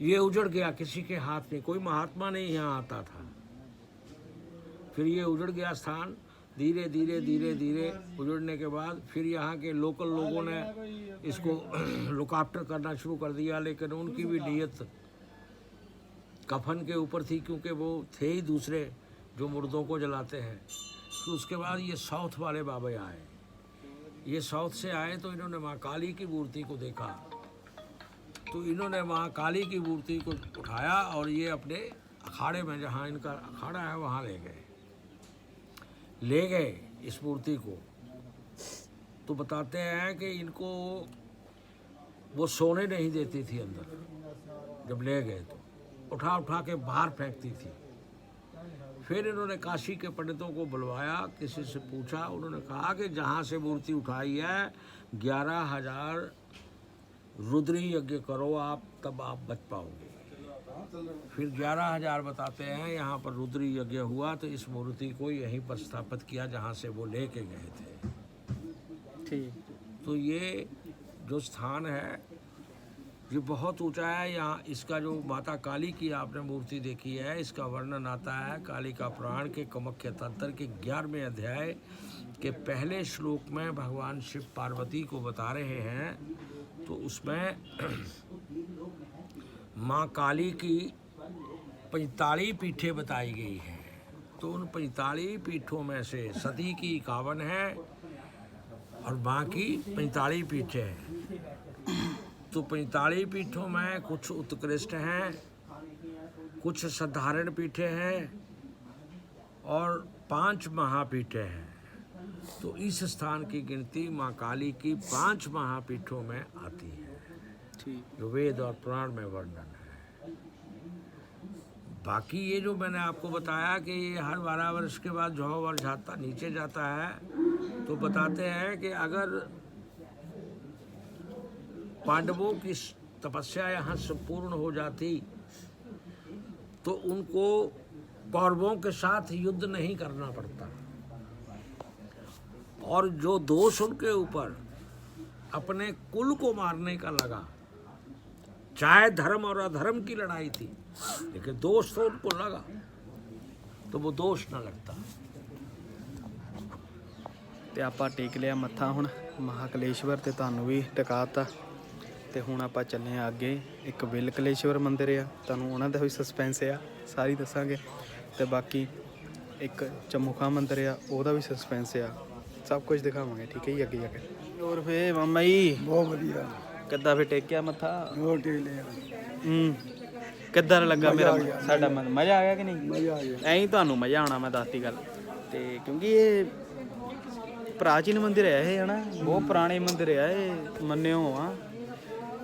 ये उजड़ गया, किसी के हाथ में, कोई महात्मा नहीं यहाँ आता था। फिर ये उजड़ गया स्थान, धीरे धीरे धीरे धीरे उजड़ने के बाद फिर यहाँ के लोकल लोगों ने इसको लुक आफ्टर करना शुरू कर दिया। लेकिन उनकी भी नीयत कफन के ऊपर थी, क्योंकि वो थे ही दूसरे जो मुर्दों को जलाते हैं। तो उसके बाद ये साउथ वाले बाबा आए, ये साउथ से आए तो इन्होंने माँ काली की मूर्ति को देखा तो इन्होंने वहाँ काली की मूर्ति को उठाया और ये अपने अखाड़े में, जहाँ इनका अखाड़ा है वहाँ ले गए इस मूर्ति को। तो बताते हैं कि इनको वो सोने नहीं देती थी अंदर, जब ले गए तो उठा उठा के बाहर फेंकती थी। फिर इन्होंने काशी के पंडितों को बुलवाया, किसी से पूछा, उन्होंने कहा कि जहाँ से मूर्ति उठाई है 11,000 रुद्री यज्ञ करो आप, तब आप बच पाओगे। फिर 11,000 बताते हैं यहाँ पर रुद्री यज्ञ हुआ, तो इस मूर्ति को यहीं पर स्थापित किया जहाँ से वो लेके गए थे। ठीक। तो ये जो स्थान है ये बहुत ऊंचा है। यहाँ इसका जो माता काली की आपने मूर्ति देखी है, इसका वर्णन आता है काली का पुराण के कमख्य तंत्र के 11वें अध्याय के पहले श्लोक में भगवान शिव पार्वती को बता रहे हैं। तो उसमें माँ काली की 45 पीठें बताई गई हैं। तो उन 45 पीठों में से सती की 51 है और बाकी 45 पीठें हैं। तो 45 पीठों में कुछ उत्कृष्ट हैं, कुछ साधारण पीठें हैं और 5 महापीठें हैं। तो इस स्थान की गिनती माँ काली की 5 महापीठों में आती है, ठीक। जो वेद और पुराण में वर्णन है। बाकी ये जो मैंने आपको बताया कि ये हर 12 वर्ष के बाद जो वर्ष जाता नीचे जाता है, तो बताते हैं कि अगर पांडवों की तपस्या यहाँ संपूर्ण हो जाती तो उनको कौरवों के साथ युद्ध नहीं करना पड़ता, और जो दोष उनके ऊपर अपने कुल को मारने का लगा, चाहे धर्म और अधर्म की लड़ाई थी, लेकिन दोष तो उनको लगा, तो वो दोष ना लगता। ਤੇ ਆਪਾਂ ਟੇਕ ਲਿਆ ਮੱਥਾ ਹੁਣ ਮਹਾਕਲੇਸ਼ਵਰ ਤੇ ਤੁਹਾਨੂੰ ਵੀ ਟਿਕਾਤਾ। ਤੇ ਹੁਣ ਆਪਾਂ ਚੱਲੇ ਆ ਅੱਗੇ, ਇੱਕ ਬਿਲਕਲੇਸ਼ਵਰ ਮੰਦਿਰ ਆ, ਤੁਹਾਨੂੰ ਉਹਨਾਂ ਦਾ ਵੀ ਸਸਪੈਂਸ ਆ, ਸਾਰੀ ਦੱਸਾਂਗੇ। ਤੇ ਬਾਕੀ ਇੱਕ ਚਮੁਖਾ ਮੰਦਿਰ ਆ, ਉਹਦਾ ਵੀ ਸਸਪੈਂਸ ਆ, ਸਭ ਕੁਝ ਦਿਖਾਵਾਂਗੇ, ਠੀਕ ਹੈ ਜੀ, ਅੱਗੇ ਜਾ ਕੇ। ਹੋਰ ਫੇ ਮਾਮਾ ਜੀ ਬਹੁਤ ਵਧੀਆ। ਕਿੱਦਾਂ ਫੇ ਟੇਕਿਆ ਮੱਥਾ? ਹੋਰ ਟੇਕ ਲਿਆ। ਕਿੱਦਾਂ ਲੱਗਾ ਮੇਰਾ ਸਾਡਾ ਮਜ਼ਾ ਆ ਗਿਆ ਕਿ ਨਹੀਂ? ਮਜ਼ਾ ਆ ਗਿਆ। ਐਂ ਹੀ ਤੁਹਾਨੂੰ ਮਜ਼ਾ ਆਉਣਾ, ਮੈਂ ਦੱਸਤੀ ਗੱਲ। ਤੇ ਕਿਉਂਕਿ ਇਹ ਪ੍ਰਾਚੀਨ ਮੰਦਿਰ ਹੈ ਇਹ, ਹੈ ਨਾ, ਬਹੁਤ ਪੁਰਾਣੇ ਮੰਦਿਰ ਆ ਇਹ, ਮੰਨਿਓ ਆ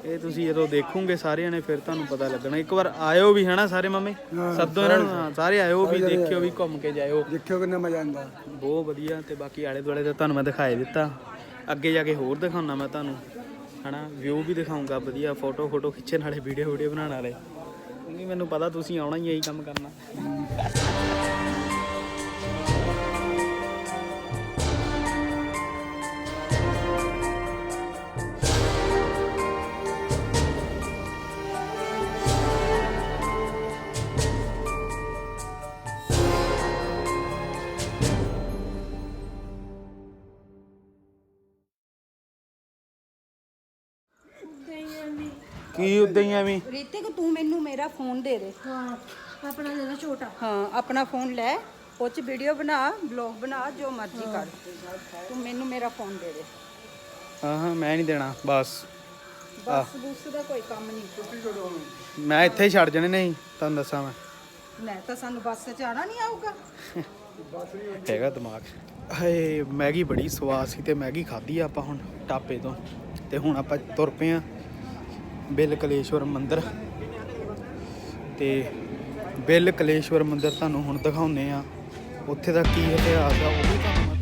ਇਹ। ਤੁਸੀਂ ਜਦੋਂ ਦੇਖੋਗੇ ਸਾਰਿਆਂ ਨੇ ਫਿਰ ਤੁਹਾਨੂੰ ਪਤਾ ਲੱਗਣਾ। ਇੱਕ ਵਾਰ ਆਇਓ ਵੀ, ਹੈ ਨਾ, ਸਾਰੇ ਮਾਮੇ ਸੱਦੋ ਇਹਨਾਂ ਨੂੰ, ਹਾਂ, ਸਾਰੇ ਆਇਓ ਵੀ, ਦੇਖਿਓ ਵੀ, ਘੁੰਮ ਕੇ ਜਾਇਓ, ਦੇਖਿਓ ਕਿੰਨਾ ਮਜ਼ਾ ਆਉਂਦਾ, ਬਹੁਤ ਵਧੀਆ। ਤੇ ਬਾਕੀ ਆਲੇ ਦੁਆਲੇ ਤਾਂ ਤੁਹਾਨੂੰ ਮੈਂ ਦਿਖਾਏ ਦਿੱਤਾ, ਅੱਗੇ ਜਾ ਕੇ ਹੋਰ ਦਿਖਾਉਣਾ ਮੈਂ ਤੁਹਾਨੂੰ, ਹੈ ਨਾ, ਵਿਊ ਵੀ ਦਿਖਾਊਂਗਾ ਵਧੀਆ, ਫੋਟੋ ਖਿੱਚਣ ਵਾਲੇ, ਵੀਡੀਓ ਬਣਾਉਣ ਵਾਲੇ, ਕਿਉਂਕਿ ਮੈਨੂੰ ਪਤਾ ਤੁਸੀਂ ਆਉਣਾ ਹੀ, ਇਹੀ ਕੰਮ ਕਰਨਾ। ਕੀ ਉਦਾਂ ਹੀ ਐਵੇਂ? ਰੀਤਿਕ ਤੂੰ ਮੈਨੂੰ ਮੇਰਾ ਫੋਨ ਦੇ ਦੇ। ਹਾਂ ਆਪਣਾ ਜਿਹੜਾ ਛੋਟਾ, ਹਾਂ ਆਪਣਾ ਫੋਨ ਲੈ, ਉਹ 'ਚ ਵੀਡੀਓ ਬਣਾ, ਬਲੌਗ ਬਣਾ, ਜੋ ਮਰਜ਼ੀ ਕਰ, ਤੂੰ ਮੈਨੂੰ ਮੇਰਾ ਫੋਨ ਦੇ ਦੇ। ਹਾਂ ਮੈਂ ਨਹੀਂ ਦੇਣਾ, ਬਸ ਬਸ ਬੁੱਸ ਦਾ ਕੋਈ ਕੰਮ ਨਹੀਂ। ਮੈਂ ਇੱਥੇ ਹੀ ਛੱਡ ਜਾਣੇ ਨਹੀਂ, ਤੁਹਾਨੂੰ ਦੱਸਾਂ ਮੈਂ। ਲੈ ਤਾਂ ਸਾਨੂੰ ਬੱਸ 'ਚ ਆਉਣਾ ਨਹੀਂ ਆਊਗਾ। ਹੈਗਾ ਦਿਮਾਗ। ਹਾਏ ਮੈਗੀ ਬੜੀ ਸਵਾਦ ਸੀ, ਤੇ ਮੈਗੀ ਖਾਧੀ ਆਪਾਂ ਹੁਣ ਢਾਬੇ ਤੋਂ, ਤੇ ਹੁਣ ਆਪਾਂ ਤੁਰ ਪਏ ਆ ਬਿਲਕਲੇਸ਼ਵਰ ਮੰਦਿਰ। ਤੇ ਬਿਲਕਲੇਸ਼ਵਰ ਮੰਦਿਰ ਤੁਹਾਨੂੰ ਹੁਣ ਦਿਖਾਉਂਦੇ ਆ, ਉੱਥੇ ਦਾ ਕੀ ਇਤਿਹਾਸ ਆ ਉਹ ਵੀ ਤੁਹਾਨੂੰ ਮੈਂ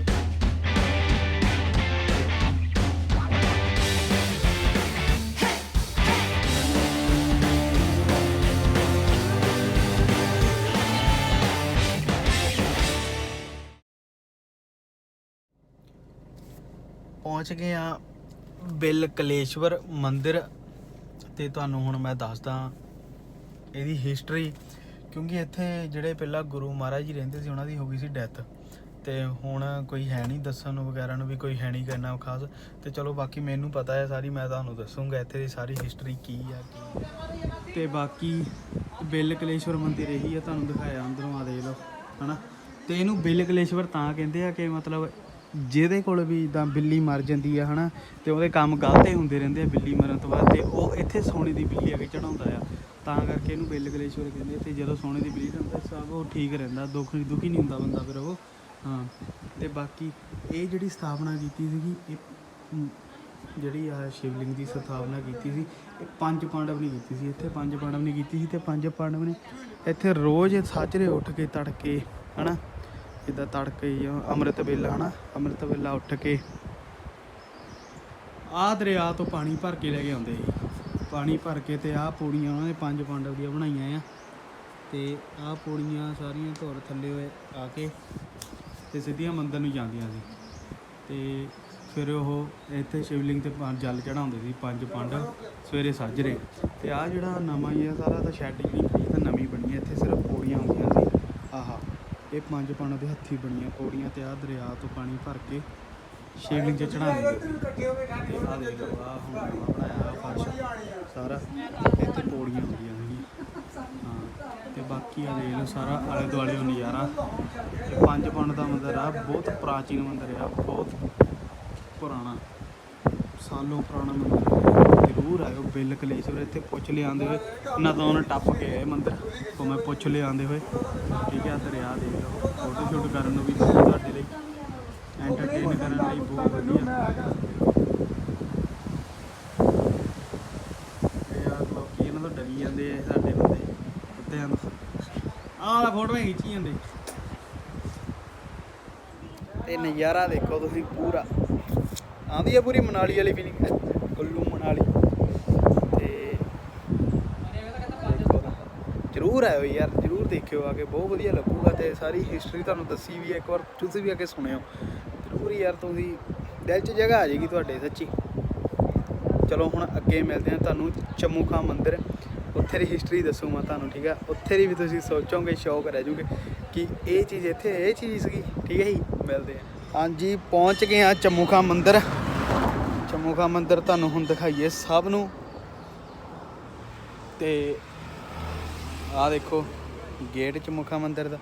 ਪਹੁੰਚ ਗਏ ਆ ਬਿਲਕਲੇਸ਼ਵਰ ਮੰਦਿਰ। ਤੇ ਤੁਹਾਨੂੰ ਹੁਣ ਮੈਂ ਦੱਸਦਾ ਇਹਦੀ ਹਿਸਟਰੀ, ਕਿਉਂਕਿ ਇੱਥੇ ਜਿਹੜੇ ਪਹਿਲਾਂ ਗੁਰੂ ਮਹਾਰਾਜ ਜੀ ਰਹਿੰਦੇ ਸੀ, ਉਹਨਾਂ ਦੀ ਹੋ ਗਈ ਸੀ ਡੈਥ, ਤੇ ਹੁਣ ਕੋਈ ਹੈ ਨਹੀਂ ਦੱਸਣ ਨੂੰ ਵਗੈਰਾ ਨੂੰ ਵੀ, ਕੋਈ ਹੈ ਨਹੀਂ ਕਰਨਾ ਖਾਸ। ਤੇ ਚਲੋ ਬਾਕੀ ਮੈਨੂੰ ਪਤਾ ਹੈ ਸਾਰੀ, ਮੈਂ ਤੁਹਾਨੂੰ ਦੱਸੂਗਾ ਇੱਥੇ ਦੀ ਸਾਰੀ ਹਿਸਟਰੀ ਕੀ ਆ ਕੀ। ਤੇ ਬਾਕੀ ਬਿਲਕਲੇਸ਼ਵਰ ਮੰਦਿਰ ਇਹੀ ਆ, ਤੁਹਾਨੂੰ ਦਿਖਾਇਆ ਅੰਦਰੋਂ, ਆ ਦੇਖ ਲਓ, ਹਨਾ। ਤੇ ਇਹਨੂੰ ਬਿਲਕਲੇਸ਼ਵਰ ਤਾਂ ਕਹਿੰਦੇ ਆ ਕਿ ਮਤਲਬ ਜਿਹਦੇ ਕੋਲ ਵੀ ਇਦਾਂ ਬਿੱਲੀ ਮਰ ਜਾਂਦੀ ਆ ਹਨਾ ਤੇ ਉਹਦੇ ਕੰਮ ਗਲਤ ਹੀ ਹੁੰਦੇ ਰਹਿੰਦੇ ਆ ਬਿੱਲੀ ਮਰਨ ਤੋਂ ਬਾਅਦ, ਤੇ ਉਹ ਇੱਥੇ ਸੋਨੇ ਦੀ ਬਿੱਲੀ ਆ ਕੇ ਚੜਾਉਂਦਾ ਆ, ਤਾਂ ਕਰਕੇ ਇਹਨੂੰ ਬਿੱਲ ਕਲੇਸ਼ਵਰ ਕਹਿੰਦੇ। ਤੇ ਜਦੋਂ ਸੋਨੇ ਦੀ ਬਿੱਲੀ ਚੜਾਉਂਦਾ ਸਭ ਉਹ ਠੀਕ ਰਹਿੰਦਾ, ਦੁਖੀ ਨਹੀਂ ਹੁੰਦਾ ਬੰਦਾ ਫਿਰ ਉਹ। ਹਾਂ ਤੇ ਬਾਕੀ ਇਹ ਜਿਹੜੀ ਸਥਾਪਨਾ ਕੀਤੀ ਸੀਗੀ, ਇਹ ਜਿਹੜੀ ਆ ਸ਼ਿਵਲਿੰਗ ਦੀ ਸਥਾਪਨਾ ਕੀਤੀ ਸੀ, ਇਹ 5 ਪਾਂਡਵ ਨੇ ਕੀਤੀ ਸੀ। ਇੱਥੇ 5 ਪਾਂਡਵ ਨੇ ਕੀਤੀ ਸੀ ਤੇ 5 ਪਾਂਡਵ ਨੇ ਇੱਥੇ ਰੋਜ਼ ਸਾਜਰੇ ਉੱਠ ਕੇ ਤੜਕੇ ਹਨਾ, ਜਿੱਦਾਂ ਤੜਕੇ ਅੰਮ੍ਰਿਤ ਵੇਲਾ ਹਨਾ, ਅੰਮ੍ਰਿਤ ਵੇਲਾ ਉੱਠ ਕੇ ਆਹ ਦਰਿਆ ਤੋਂ ਪਾਣੀ ਭਰ ਕੇ ਲੈ ਕੇ ਆਉਂਦੇ ਸੀ। ਪਾਣੀ ਭਰ ਕੇ ਤੇ ਆਹ ਪੌੜੀਆਂ ਉਹਨਾਂ ਨੇ 5 ਪਾਂਡਵ ਦੀਆਂ ਬਣਾਈਆਂ ਆ, ਤੇ ਆਹ ਪੌੜੀਆਂ ਸਾਰੀਆਂ ਧੁਰ ਥੱਲੇ ਹੋਏ ਆ ਕੇ ਤੇ ਸਿੱਧੀਆਂ ਮੰਦਰ ਨੂੰ ਜਾਂਦੀਆਂ ਸੀ। ਤੇ ਫਿਰ ਉਹ ਇੱਥੇ ਸ਼ਿਵਲਿੰਗ ਤੇ ਜਲ ਚੜਾਉਂਦੇ ਸੀ 5 ਪਾਂਡਵ ਸਵੇਰੇ ਸਾਜਰੇ। ਤੇ ਆਹ ਜਿਹੜਾ ਨਵਾਂ ਹੀ ਆ ਸਾਰਾ ਤਾਂ ਸ਼ੈਡ ਹੀ ਨਹੀਂ ਤਾਂ ਨਵੀਂ ਬਣੀ ਹੈ, ਇੱਥੇ ਸਿਰਫ ਪੌੜੀਆਂ ਹੁੰਦੀਆਂ ਸੀ। ਆਹਾ ਇਹ 5 ਪਾਂਡਵ ਦੇ ਹੱਥੀਂ ਬਣੀਆਂ ਪੌੜੀਆਂ, ਤੇ ਆਹ ਦਰਿਆ ਤੋਂ ਪਾਣੀ ਭਰ ਕੇ ਸ਼ਿਵਲਿੰਗ 'ਚ ਚੜਾਉਂਦੇ। ਆਹ ਦੇਖ ਲਓ ਆਹ ਹੁਣ ਨਵਾਂ ਬਣਾਇਆ ਫਰਸ਼ ਸਾਰਾ, ਇੱਥੇ ਪੌੜੀਆਂ ਹੁੰਦੀਆਂ ਸੀਗੀਆਂ। ਹਾਂ ਤੇ ਬਾਕੀ ਆ ਦੇਖ ਲਓ ਸਾਰਾ ਆਲੇ ਦੁਆਲੇ ਨਜ਼ਾਰਾ। 5 ਪਾਂਡਵ ਦਾ ਮੰਦਰ ਆ, ਬਹੁਤ ਪ੍ਰਾਚੀਨ ਮੰਦਰ ਆ, ਬਹੁਤ ਪੁਰਾਣਾ, ਸਾਲੋਂ ਪੁਰਾਣਾ ਮੰਦਰ। ਜ਼ਰੂਰ ਆਇਓ ਬਿੱਲ ਕਲੇਸ਼ਵਰ, ਇੱਥੇ ਪੁੱਛ ਲਿਆਉਂਦੇ ਹੋਏ ਨਾ ਤਾਂ ਉਹਨੇ ਟੱਪ ਕੇ ਆਏ ਮੰਦਰ ਤੋਂ, ਮੈਂ ਪੁੱਛ ਲਿਆਉਂਦੇ ਹੋਏ ਠੀਕ ਹੈ। ਦਰਿਆ ਦੇਖ ਲਓ, ਫੋਟੋ ਸ਼ੂਟ ਕਰਨ ਨੂੰ ਵੀ ਤੁਹਾਡੇ ਲਈ, ਐਂਟਰਟੇਨ ਕਰਨ ਲਈ ਬਹੁਤ ਵਧੀਆ। ਯਾਰ ਲੋਕੀ ਇਹਨਾਂ ਤੋਂ ਡਰੀ ਜਾਂਦੇ ਆ, ਸਾਡੇ ਬੰਦੇ ਕੁੱਤਿਆਂ ਤੋਂ ਆਹ ਫੋਟੋਆਂ ਖਿੱਚੀ ਜਾਂਦੇ। ਤੇ ਨਜ਼ਾਰਾ ਦੇਖੋ ਤੁਸੀਂ ਪੂਰਾ, ਆਉਂਦੀ ਆ ਪੂਰੀ ਮਨਾਲੀ ਵਾਲੀ ਫੀਲਿੰਗ, ਕੁੱਲੂ ਮਨਾਲੀ। ਤੇ ਜ਼ਰੂਰ ਆਇਓ ਯਾਰ, ਜ਼ਰੂਰ ਦੇਖਿਓ ਆ ਕੇ, ਬਹੁਤ ਵਧੀਆ ਲੱਗੂਗਾ। ਤੇ ਸਾਰੀ ਹਿਸਟਰੀ ਤੁਹਾਨੂੰ ਦੱਸੀ ਵੀ ਹੈ, ਇੱਕ ਵਾਰ ਤੁਸੀਂ ਵੀ ਆ ਕੇ ਸੁਣਿਓ ਜ਼ਰੂਰ ਯਾਰ, ਤੁਸੀਂ ਦਿਲ 'ਚ ਜਗ੍ਹਾ ਆ ਜਾਏਗੀ ਤੁਹਾਡੇ ਸੱਚੀ। ਚਲੋ ਹੁਣ ਅੱਗੇ ਮਿਲਦੇ ਹਾਂ ਤੁਹਾਨੂੰ ਚਮੂਖਾ ਮੰਦਿਰ, ਉੱਥੇ ਦੀ ਹਿਸਟਰੀ ਦੱਸੂ ਮੈਂ ਤੁਹਾਨੂੰ ਠੀਕ ਹੈ। ਉੱਥੇ ਦੀ ਵੀ ਤੁਸੀਂ ਸੋਚੋਗੇ, ਸ਼ੌਕ ਰਹਿ ਜੂਗੇ ਕਿ ਇਹ ਚੀਜ਼ ਇੱਥੇ ਇਹ ਚੀਜ਼ ਸੀਗੀ, ਠੀਕ ਹੈ ਜੀ। ਮਿਲਦੇ ਹਾਂ। ਹਾਂਜੀ ਪਹੁੰਚ ਗਏ ਹਾਂ ਚਮੂਖਾ ਮੰਦਿਰ। ਚਮੂਖਾ ਮੰਦਿਰ ਤੁਹਾਨੂੰ ਹੁਣ ਦਿਖਾਈਏ ਸਭ ਨੂੰ। ਤੇ ਆਹ ਦੇਖੋ ਗੇਟ ਚਮੂਖਾ ਮੰਦਿਰ ਦਾ,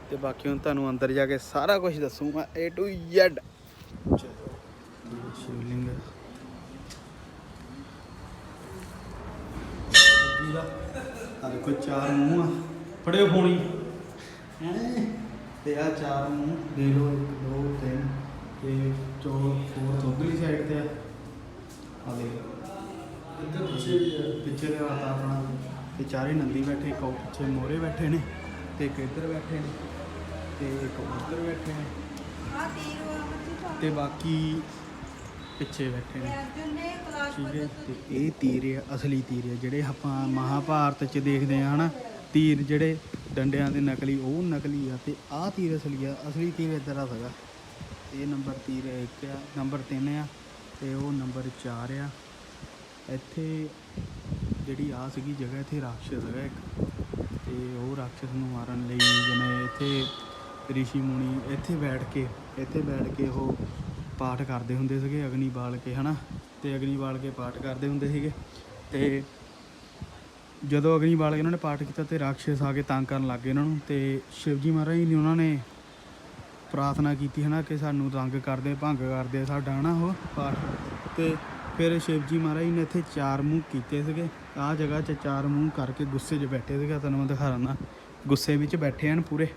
ਤੇ ਬਾਕੀ ਹੁਣ ਤੁਹਾਨੂੰ ਅੰਦਰ ਜਾ ਕੇ ਸਾਰਾ ਕੁਝ ਦੱਸੂਗਾ A to Z। ਸ਼ਿਵਲਿੰਗ ਆ ਦੇਖੋ 4 ਮੂੰਹ ਆ, ਫੜਿਓ ਫੋਣੀ ਤੇ ਆ 4 ਮੂੰਹ ਦੇ ਲਓ, 1 2 3 ਤੇ 4 ਉਧਰਲੀ ਸਾਈਡ ਤੇ ਆ ਦੇਖੋ ਇੱਧਰ ਪਿੱਛੇ ਦੇ ਆਤਾ ਆਪਣਾ, ਤੇ 4 ਨੰਦੀ ਬੈਠੇ, ਇੱਕ ਪਿੱਛੇ ਮੋਰੇ ਬੈਠੇ ਨੇ, ਤੇ ਇੱਕ ਇੱਧਰ ਬੈਠੇ ਨੇ, ਤੇ ਇੱਕ ਉੱਧਰ ਬੈਠੇ ਨੇ, ਤੇ ਬਾਕੀ ਪਿੱਛੇ ਬੈਠੇ ਨੇ ਠੀਕ ਹੈ। ਤੇ ਇਹ ਤੀਰ ਆ, ਅਸਲੀ ਤੀਰ ਆ ਜਿਹੜੇ ਆਪਾਂ ਮਹਾਭਾਰਤ 'ਚ ਦੇਖਦੇ ਆ ਹਨਾ, ਤੀਰ ਜਿਹੜੇ ਡੰਡਿਆਂ ਦੇ ਨਕਲੀ, ਉਹ ਨਕਲੀ ਆ, ਤੇ ਆਹ ਤੀਰ ਅਸਲੀ ਆ। ਅਸਲੀ ਤੀਰ ਇੱਧਰ ਆ ਸੀਗਾ, ਇਹ ਨੰਬਰ ਤੀਰ 1 ਆ, ਨੰਬਰ 3 ਆ, ਤੇ ਉਹ ਨੰਬਰ 4 ਆ। ਇੱਥੇ ਜਿਹੜੀ ਆ ਸੀਗੀ ਜਗ੍ਹਾ, ਇੱਥੇ ਰਾਕਸ਼ਸ ਹੈਗਾ ਇੱਕ, ਤੇ ਉਹ ਰਾਕਸ਼ਸ ਨੂੰ ਮਾਰਨ ਲਈ ਜਿਵੇਂ ਇੱਥੇ ਰਿਸ਼ੀ ਮੁਨੀ ਇੱਥੇ ਬੈਠ ਕੇ ਉਹ ਪਾਠ ਕਰਦੇ ਹੁੰਦੇ ਸੀਗੇ, ਅਗਨੀ ਬਾਲ ਕੇ ਹਨਾ, ਤੇ ਅਗਨੀ ਬਾਲ ਕੇ ਪਾਠ ਕਰਦੇ ਹੁੰਦੇ ਸੀਗੇ। ਤੇ ਜਦੋਂ ਅਗਨੀ ਬਾਲ ਕੇ ਉਹਨਾਂ ਨੇ ਪਾਠ ਕੀਤਾ ਤੇ ਰਾਕਸ਼ਸ ਆ ਕੇ ਤੰਗ ਕਰਨ ਲੱਗ ਗਏ ਉਹਨਾਂ ਨੂੰ, ਤੇ ਸ਼ਿਵਜੀ ਮਹਾਰਾਜ ਨੇ ਉਹਨਾਂ ਨੇ ਪ੍ਰਾਰਥਨਾ ਕੀਤੀ ਹਨਾ ਕਿ ਸਾਨੂੰ ਤੰਗ ਕਰਦੇ, ਭੰਗ ਕਰਦੇ ਸਾਡਾ ਹਨਾ ਉਹ ਪਾਠ। ਤੇ ਫਿਰ ਸ਼ਿਵਜੀ ਮਹਾਰਾਜ ਨੇ ਇੱਥੇ 4 ਮੂੰਹ ਕੀਤੇ ਸੀਗੇ, ਆਹ ਜਗ੍ਹਾ 'ਚ 4 ਮੂੰਹ ਕਰਕੇ ਗੁੱਸੇ 'ਚ ਬੈਠੇ ਸੀਗੇ। ਤੁਹਾਨੂੰ ਮੈਂ ਦਿਖਾ ਦਿੰਦਾ, ਗੁੱਸੇ ਵਿੱਚ ਬੈਠੇ ਹਨ ਪੂਰੇ,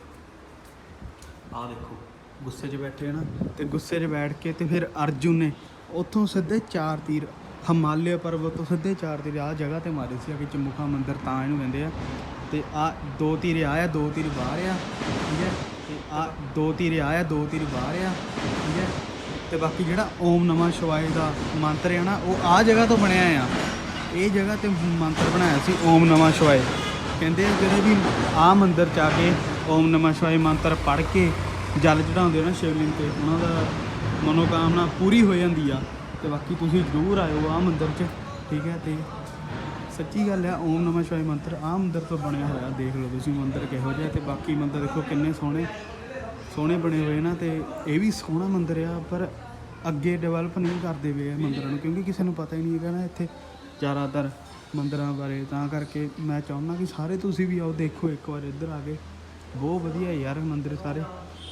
ਆਹ ਦੇਖੋ ਗੁੱਸੇ 'ਚ ਬੈਠੇ ਹਨ। ਤੇ ਗੁੱਸੇ 'ਚ ਬੈਠ ਕੇ ਤੇ ਫਿਰ ਅਰਜੁਨ ਨੇ ਉੱਥੋਂ ਸਿੱਧੇ 4 ਤੀਰ ਹਿਮਾਲਿਆ ਪਰਬਤ ਤੋਂ ਸਿੱਧੇ 4 ਤੀਰ ਆਹ ਜਗ੍ਹਾ 'ਤੇ ਮਾਰੇ ਸੀ, ਕਿ ਚਮੂਖਾ ਮੰਦਿਰ ਤਾਂ ਇਹਨੂੰ ਕਹਿੰਦੇ ਆ। ਤੇ ਆਹ 2 ਤੀਰ ਆਇਆ, 2 ਤੀਰ ਬਾਹਰ ਆ, ਠੀਕ ਹੈ। ਤੇ ਆਹ 2 ਤੀਰ ਆਇਆ, 2 ਤੀਰ ਬਾਹਰ ਆ, ਠੀਕ ਹੈ। ਤੇ ਬਾਕੀ ਜਿਹੜਾ ਓਮ ਨਮः ਸ਼ਿਵਾਏ ਦਾ ਮੰਤਰ ਹੈ ਨਾ, ਉਹ ਆਹ ਜਗ੍ਹਾ ਤੋਂ ਬਣਿਆ ਆ। ਇਹ ਜਗ੍ਹਾ 'ਤੇ ਮੰਤਰ ਬਣਾਇਆ ਸੀ ਓਮ ਨਮः ਸ਼ਿਵਾਏ। ਕਹਿੰਦੇ ਜਿਹੜੇ ਵੀ ਆਹ ਮੰਦਿਰ 'ਚ ਆ ਕੇ ਓਮ ਨਮः ਸ਼ਿਵਾਏ ਮੰਤਰ ਪੜ੍ਹ ਕੇ ਜਲ ਚੜਾਉਂਦੇ ਨਾ ਸ਼ਿਵਲਿੰਗ 'ਤੇ, ਉਹਨਾਂ ਦਾ ਮਨੋਕਾਮਨਾ ਪੂਰੀ ਹੋ ਜਾਂਦੀ ਆ। ਤੇ ਬਾਕੀ ਤੁਸੀਂ ਜ਼ਰੂਰ ਆਇਓ ਆਹ ਮੰਦਿਰ 'ਚ, ਠੀਕ ਹੈ। ਤੇ ਸੱਚੀ ਗੱਲ ਆ, ਓਮ ਨਮः ਸ਼ਿਵਾਏ ਮੰਤਰ ਆਹ ਮੰਦਿਰ ਤੋਂ ਬਣਿਆ ਹੋਇਆ। ਦੇਖ ਲਓ ਤੁਸੀਂ ਮੰਦਿਰ ਕਿਹੋ ਜਿਹਾ, ਤੇ ਬਾਕੀ ਮੰਦਿਰ ਦੇਖੋ ਕਿੰਨੇ ਸੋਹਣੇ ਬਣੇ ਹੋਏ ਨਾ। ਤੇ ਇਹ ਵੀ ਸੋਹਣਾ ਮੰਦਿਰ ਆ, ਪਰ ਅੱਗੇ ਡਿਵੈਲਪ ਨਹੀਂ ਕਰਦੇ ਪਏ ਮੰਦਿਰਾਂ ਨੂੰ, ਕਿਉਂਕਿ ਕਿਸੇ ਨੂੰ ਪਤਾ ਹੀ ਨਹੀਂ ਹੈਗਾ ਨਾ ਇੱਥੇ ਜ਼ਿਆਦਾਤਰ ਮੰਦਿਰਾਂ ਬਾਰੇ। ਤਾਂ ਕਰਕੇ ਮੈਂ ਚਾਹੁੰਦਾ ਕਿ ਸਾਰੇ ਤੁਸੀਂ ਵੀ ਆਓ, ਦੇਖੋ ਇੱਕ ਵਾਰ ਇੱਧਰ ਆ ਕੇ, ਬਹੁਤ ਵਧੀਆ ਯਾਰ ਮੰਦਿਰ ਸਾਰੇ।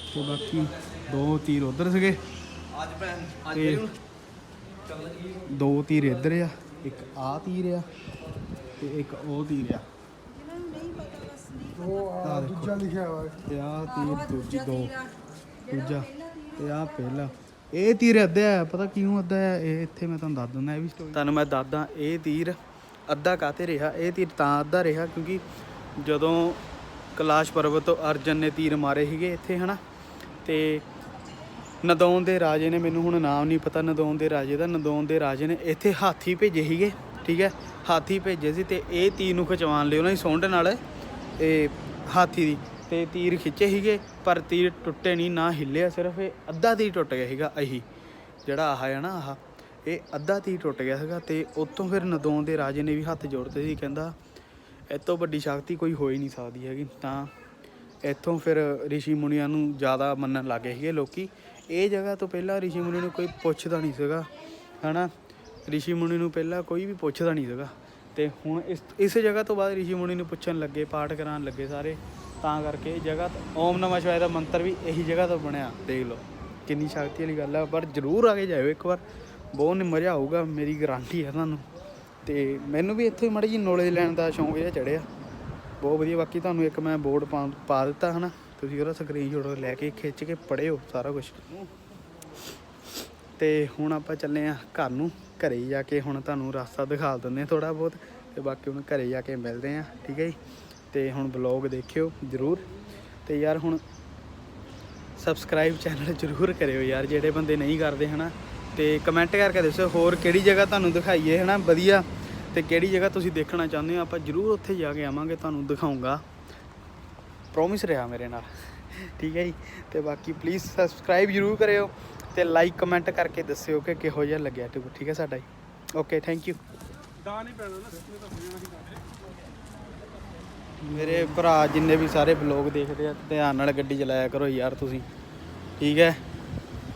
ਤੇ ਬਾਕੀ 2 ਤੀਰ ਉੱਧਰ ਸੀਗੇ, ਅੱਜ ਭੈਣ ਅੱਜ ਤੇ ਫਿਰ ਚੱਲ ਲੱਗੀ 2 ਤੀਰ ਇੱਧਰ ਆ, ਇੱਕ ਆ ਤੀਰ ਆ ਤੇ ਇੱਕ ਉਹ ਤੀਰ ਆ। ਇਹਨਾਂ ਨੂੰ ਨਹੀਂ ਪਤਾ ਬਸ ਨਹੀਂ ਉਹ ਆ ਦੂਜਾ ਲਿਖਿਆ ਹੋਇਆ ਤੇ ਆ ਤੀਰ ਦੂਜੀ 2 ਤੀਰ ਦੂਜਾ ਤੇ ਆ ਪਹਿਲਾ। ਇਹ ਤੀਰ ਅੱਧਾ ਹੈ, ਪਤਾ ਕਿਉਂ ਅੱਧਾ ਹੈ? ਇਹ ਇੱਥੇ ਮੈਂ ਤੁਹਾਨੂੰ ਦੱਸ ਦਿੰਦਾ, ਇਹ ਵੀ ਸਟੋਰੀ ਤੁਹਾਨੂੰ ਮੈਂ ਦੱਸਦਾ। ਇਹ ਤੀਰ ਅੱਧਾ ਕਾਤੇ ਰਿਹਾ? ਇਹ ਤੀਰ ਤਾਂ ਅੱਧਾ ਰਿਹਾ ਕਿਉਂਕਿ ਜਦੋਂ ਕੈਲਾਸ਼ ਪਰਬਤ ਤੋਂ ਅਰਜਨ ਨੇ ਤੀਰ ਮਾਰੇ ਸੀਗੇ ਇੱਥੇ ਹਨਾ, ਤੇ ਨਦੌਨ ਦੇ ਰਾਜੇ ਨੇ, ਮੈਨੂੰ ਹੁਣ ਨਾਮ ਨਹੀਂ ਪਤਾ ਨਦੌਨ ਦੇ ਰਾਜੇ ਦਾ, ਨਦੌਨ ਦੇ ਰਾਜੇ ਨੇ ਇੱਥੇ ਹਾਥੀ ਭੇਜੇ ਸੀਗੇ, ਠੀਕ ਹੈ, ਹਾਥੀ ਭੇਜੇ ਸੀ ਤੇ ਇਹ ਤੀਰ ਨੂੰ ਖਿਚਵਾਉਣ ਲਈ ਉਹਨਾਂ ਦੀ ਸੁੰਡ ਨਾਲ ਇਹ ਹਾਥੀ ਦੀ ਤੇ ਤੀਰ ਖਿੱਚੇ ਸੀਗੇ, ਪਰ ਤੀਰ ਟੁੱਟੇ ਨਹੀਂ, ਨਾ ਹਿੱਲਿਆ, ਸਿਰਫ ਇਹ ਅੱਧਾ ਤੀਰ ਟੁੱਟ ਗਿਆ ਸੀਗਾ। ਇਹੀ ਜਿਹੜਾ ਆਹ ਹੈ ਨਾ, ਆਹ ਇਹ ਅੱਧਾ ਤੀਰ ਟੁੱਟ ਗਿਆ ਸੀਗਾ। ਤੇ ਉੱਥੋਂ ਫਿਰ ਨਦੌਨ ਦੇ ਰਾਜੇ ਨੇ ਵੀ ਹੱਥ ਜੋੜਦੇ ਸੀ, ਕਹਿੰਦਾ ਇਹ ਤੋਂ ਵੱਡੀ ਸ਼ਕਤੀ ਕੋਈ ਹੋ ਹੀ ਨਹੀਂ ਸਕਦੀ ਹੈਗੀ। ਤਾਂ ਇੱਥੋਂ ਫਿਰ ਰਿਸ਼ੀ ਮੁਨੀਆਂ ਨੂੰ ਜ਼ਿਆਦਾ ਮੰਨਣ ਲੱਗੇ ਸੀਗੇ ਲੋਕੀ। ਇਹ ਜਗ੍ਹਾ ਤੋਂ ਪਹਿਲਾਂ ਰਿਸ਼ੀ ਮੁਨੀ ਨੂੰ ਕੋਈ ਪੁੱਛਦਾ ਨਹੀਂ ਸੀਗਾ ਹਨਾ, ਰਿਸ਼ੀ ਮੁਨੀ ਨੂੰ ਪਹਿਲਾਂ ਕੋਈ ਵੀ ਪੁੱਛਦਾ ਨਹੀਂ ਸੀਗਾ। ਤੇ ਹੁਣ ਇਸ ਜਗ੍ਹਾ ਤੋਂ ਬਾਅਦ ਰਿਸ਼ੀ ਮੁਨੀ ਨੂੰ ਪੁੱਛਣ ਲੱਗੇ, ਪਾਠ ਕਰਾਉਣ ਲੱਗੇ ਸਾਰੇ। ਤਾਂ ਕਰਕੇ ਇਹ ਜਗ੍ਹਾ ਓਮ ਨਮः ਸ਼ਿਵਾਏ ਦਾ ਮੰਤਰ ਵੀ ਇਹੀ ਜਗ੍ਹਾ ਤੋਂ ਬਣਿਆ। ਦੇਖ ਲਓ ਕਿੰਨੀ ਸ਼ਕਤੀ ਵਾਲੀ ਗੱਲ ਆ। ਪਰ ਜ਼ਰੂਰ ਆ ਕੇ ਜਾਇਓ ਇੱਕ ਵਾਰ, ਬਹੁਤ ਮਜ਼ਾ ਆਊਗਾ, ਮੇਰੀ ਗਾਰੰਟੀ ਹੈ ਤੁਹਾਨੂੰ। ਤੇ ਮੈਨੂੰ ਵੀ ਇੱਥੇ ਮਾੜੀ ਜਿਹੀ ਨੌਲੇਜ ਲੈਣ ਦਾ ਸ਼ੌਂਕ ਜਿਹਾ ਚੜਿਆ, ਬਹੁਤ ਵਧੀਆ। ਬਾਕੀ ਤੁਹਾਨੂੰ ਇੱਕ ਮੈਂ ਬੋਰਡ ਪਾ ਦਿੱਤਾ ਹੈ ਨਾ, ਤੁਸੀਂ ਉਹਦਾ ਸਕਰੀਨਸ਼ਾਟ ਲੈ ਕੇ ਖਿੱਚ ਕੇ ਪੜ੍ਹਿਓ ਸਾਰਾ ਕੁਝ। ਤੇ ਹੁਣ ਆਪਾਂ ਚੱਲੇ ਆ ਘਰ ਨੂੰ, ਘਰੇ ਜਾ ਕੇ ਹੁਣ ਤੁਹਾਨੂੰ ਰਸਤਾ ਦਿਖਾ ਦਿੰਦੇ ਹਾਂ ਥੋੜ੍ਹਾ ਬਹੁਤ, ਤੇ ਬਾਕੀ ਹੁਣ ਘਰੇ ਜਾ ਕੇ ਮਿਲਦੇ ਹਾਂ, ਠੀਕ ਹੈ ਜੀ। ਤੇ ਹੁਣ ਬਲੌਗ ਦੇਖਿਓ ਜ਼ਰੂਰ, ਤੇ ਯਾਰ ਹੁਣ ਸਬਸਕ੍ਰਾਈਬ ਚੈਨਲ ਜ਼ਰੂਰ ਕਰਿਓ ਯਾਰ, ਜਿਹੜੇ ਬੰਦੇ ਨਹੀਂ ਕਰਦੇ ਹੈ ਨਾ। ਤੇ ਕਮੈਂਟ ਕਰਕੇ ਦੱਸਿਓ ਹੋਰ ਕਿਹੜੀ ਜਗ੍ਹਾ ਤੁਹਾਨੂੰ ਦਿਖਾਈਏ ਹੈ ਨਾ ਵਧੀਆ, ਤੇ ਕਿਹੜੀ ਜਗ੍ਹਾ ਤੁਸੀਂ ਦੇਖਣਾ ਚਾਹੁੰਦੇ ਹੋ। ਆਪਾਂ ਜ਼ਰੂਰ ਉੱਥੇ ਜਾ ਕੇ ਆਵਾਂਗੇ, ਤੁਹਾਨੂੰ ਦਿਖਾਊਂਗਾ, ਪ੍ਰੋਮਿਸ ਰਿਹਾ ਮੇਰੇ ਨਾਲ, ਠੀਕ ਹੈ ਜੀ। ਤੇ ਬਾਕੀ ਪਲੀਜ਼ ਸਬਸਕ੍ਰਾਈਬ ਜ਼ਰੂਰ ਕਰਿਓ, ਤੇ ਲਾਈਕ ਕਮੈਂਟ ਕਰਕੇ ਦੱਸਿਓ ਕਿ ਕਿਹੋ ਜਿਹਾ ਲੱਗਿਆ ਟੂਰ, ਠੀਕ ਹੈ ਸਾਡਾ ਜੀ। Okay, thank you. ਮੇਰੇ ਭਰਾ ਜਿੰਨੇ ਵੀ ਸਾਰੇ ਬਲੌਗ ਦੇਖਦੇ ਆ, ਧਿਆਨ ਨਾਲ ਗੱਡੀ ਚਲਾਇਆ ਕਰੋ ਯਾਰ ਤੁਸੀਂ, ਠੀਕ ਹੈ।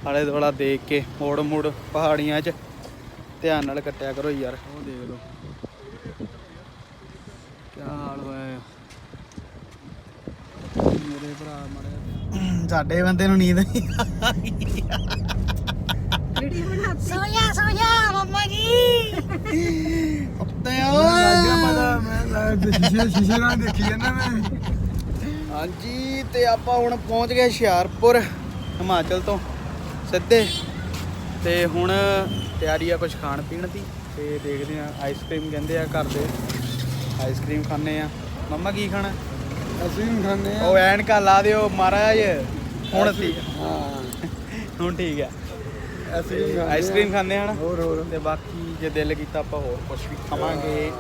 ਆਲੇ ਦੁਆਲਾ ਦੇਖ ਕੇ ਮੋੜ ਪਹਾੜੀਆਂ 'ਚ ਧਿਆਨ ਨਾਲ ਕੱਟਿਆ ਕਰੋ ਯਾਰ। ਉਹ ਦੇਖ ਲਓ ਕੀ ਹਾਲ ਹੋਇਆ ਮੇਰੇ ਭਰਾ ਮਾੜੇ। ਸਾਡੇ ਬੰਦੇ ਨੂੰ ਨੀਂਦ ਨਹੀਂ ਵੀਡੀਓ ਬਣਾਤੀ। ਸੋਇਆ ਮੰਮਾ ਜੀ। ਸ਼ੀਸ਼ੇ ਨਾਲ ਦੇਖੀ ਜਾਂਦਾ ਮੈਂ। ਹਾਂਜੀ, ਤੇ ਆਪਾਂ ਹੁਣ ਪਹੁੰਚ ਗਏ ਹੁਸ਼ਿਆਰਪੁਰ ਹਿਮਾਚਲ ਤੋਂ ਸਿੱਧੇ। ਤੇ ਹੁਣ ਤਿਆਰੀ ਆ ਕੁਝ ਖਾਣ ਪੀਣ ਦੀ, ਤੇ ਦੇਖਦੇ ਆ। ਆਈਸਕ੍ਰੀਮ ਕਹਿੰਦੇ ਆ ਘਰ ਦੇ, ਆਈਸਕ੍ਰੀਮ ਖਾਣੇ ਆ। ਮੰਮਾ ਕੀ ਖਾਣਾ? ਅਸੀਂ ਵੀ ਖਾਂਦੇ ਆ। ਉਹ ਐਨਕਾਂ ਲਾ ਦਿਓ ਮਹਾਰਾਜ, ਹੁਣ ਠੀਕ ਹਾਂ, ਹੁਣ ਠੀਕ ਹੈ। ਅਸੀਂ ਵੀ ਖਾਂਦੇ ਆ। ਆਈਸਕ੍ਰੀਮ ਖਾਂਦੇ ਆ ਨਾ। ਹੋਰ ਤੇ ਬਾਕੀ ਜੇ ਦਿਲ ਕੀਤਾ ਆਪਾਂ ਹੋਰ ਕੁਝ ਵੀ ਖਾਵਾਂਗੇ।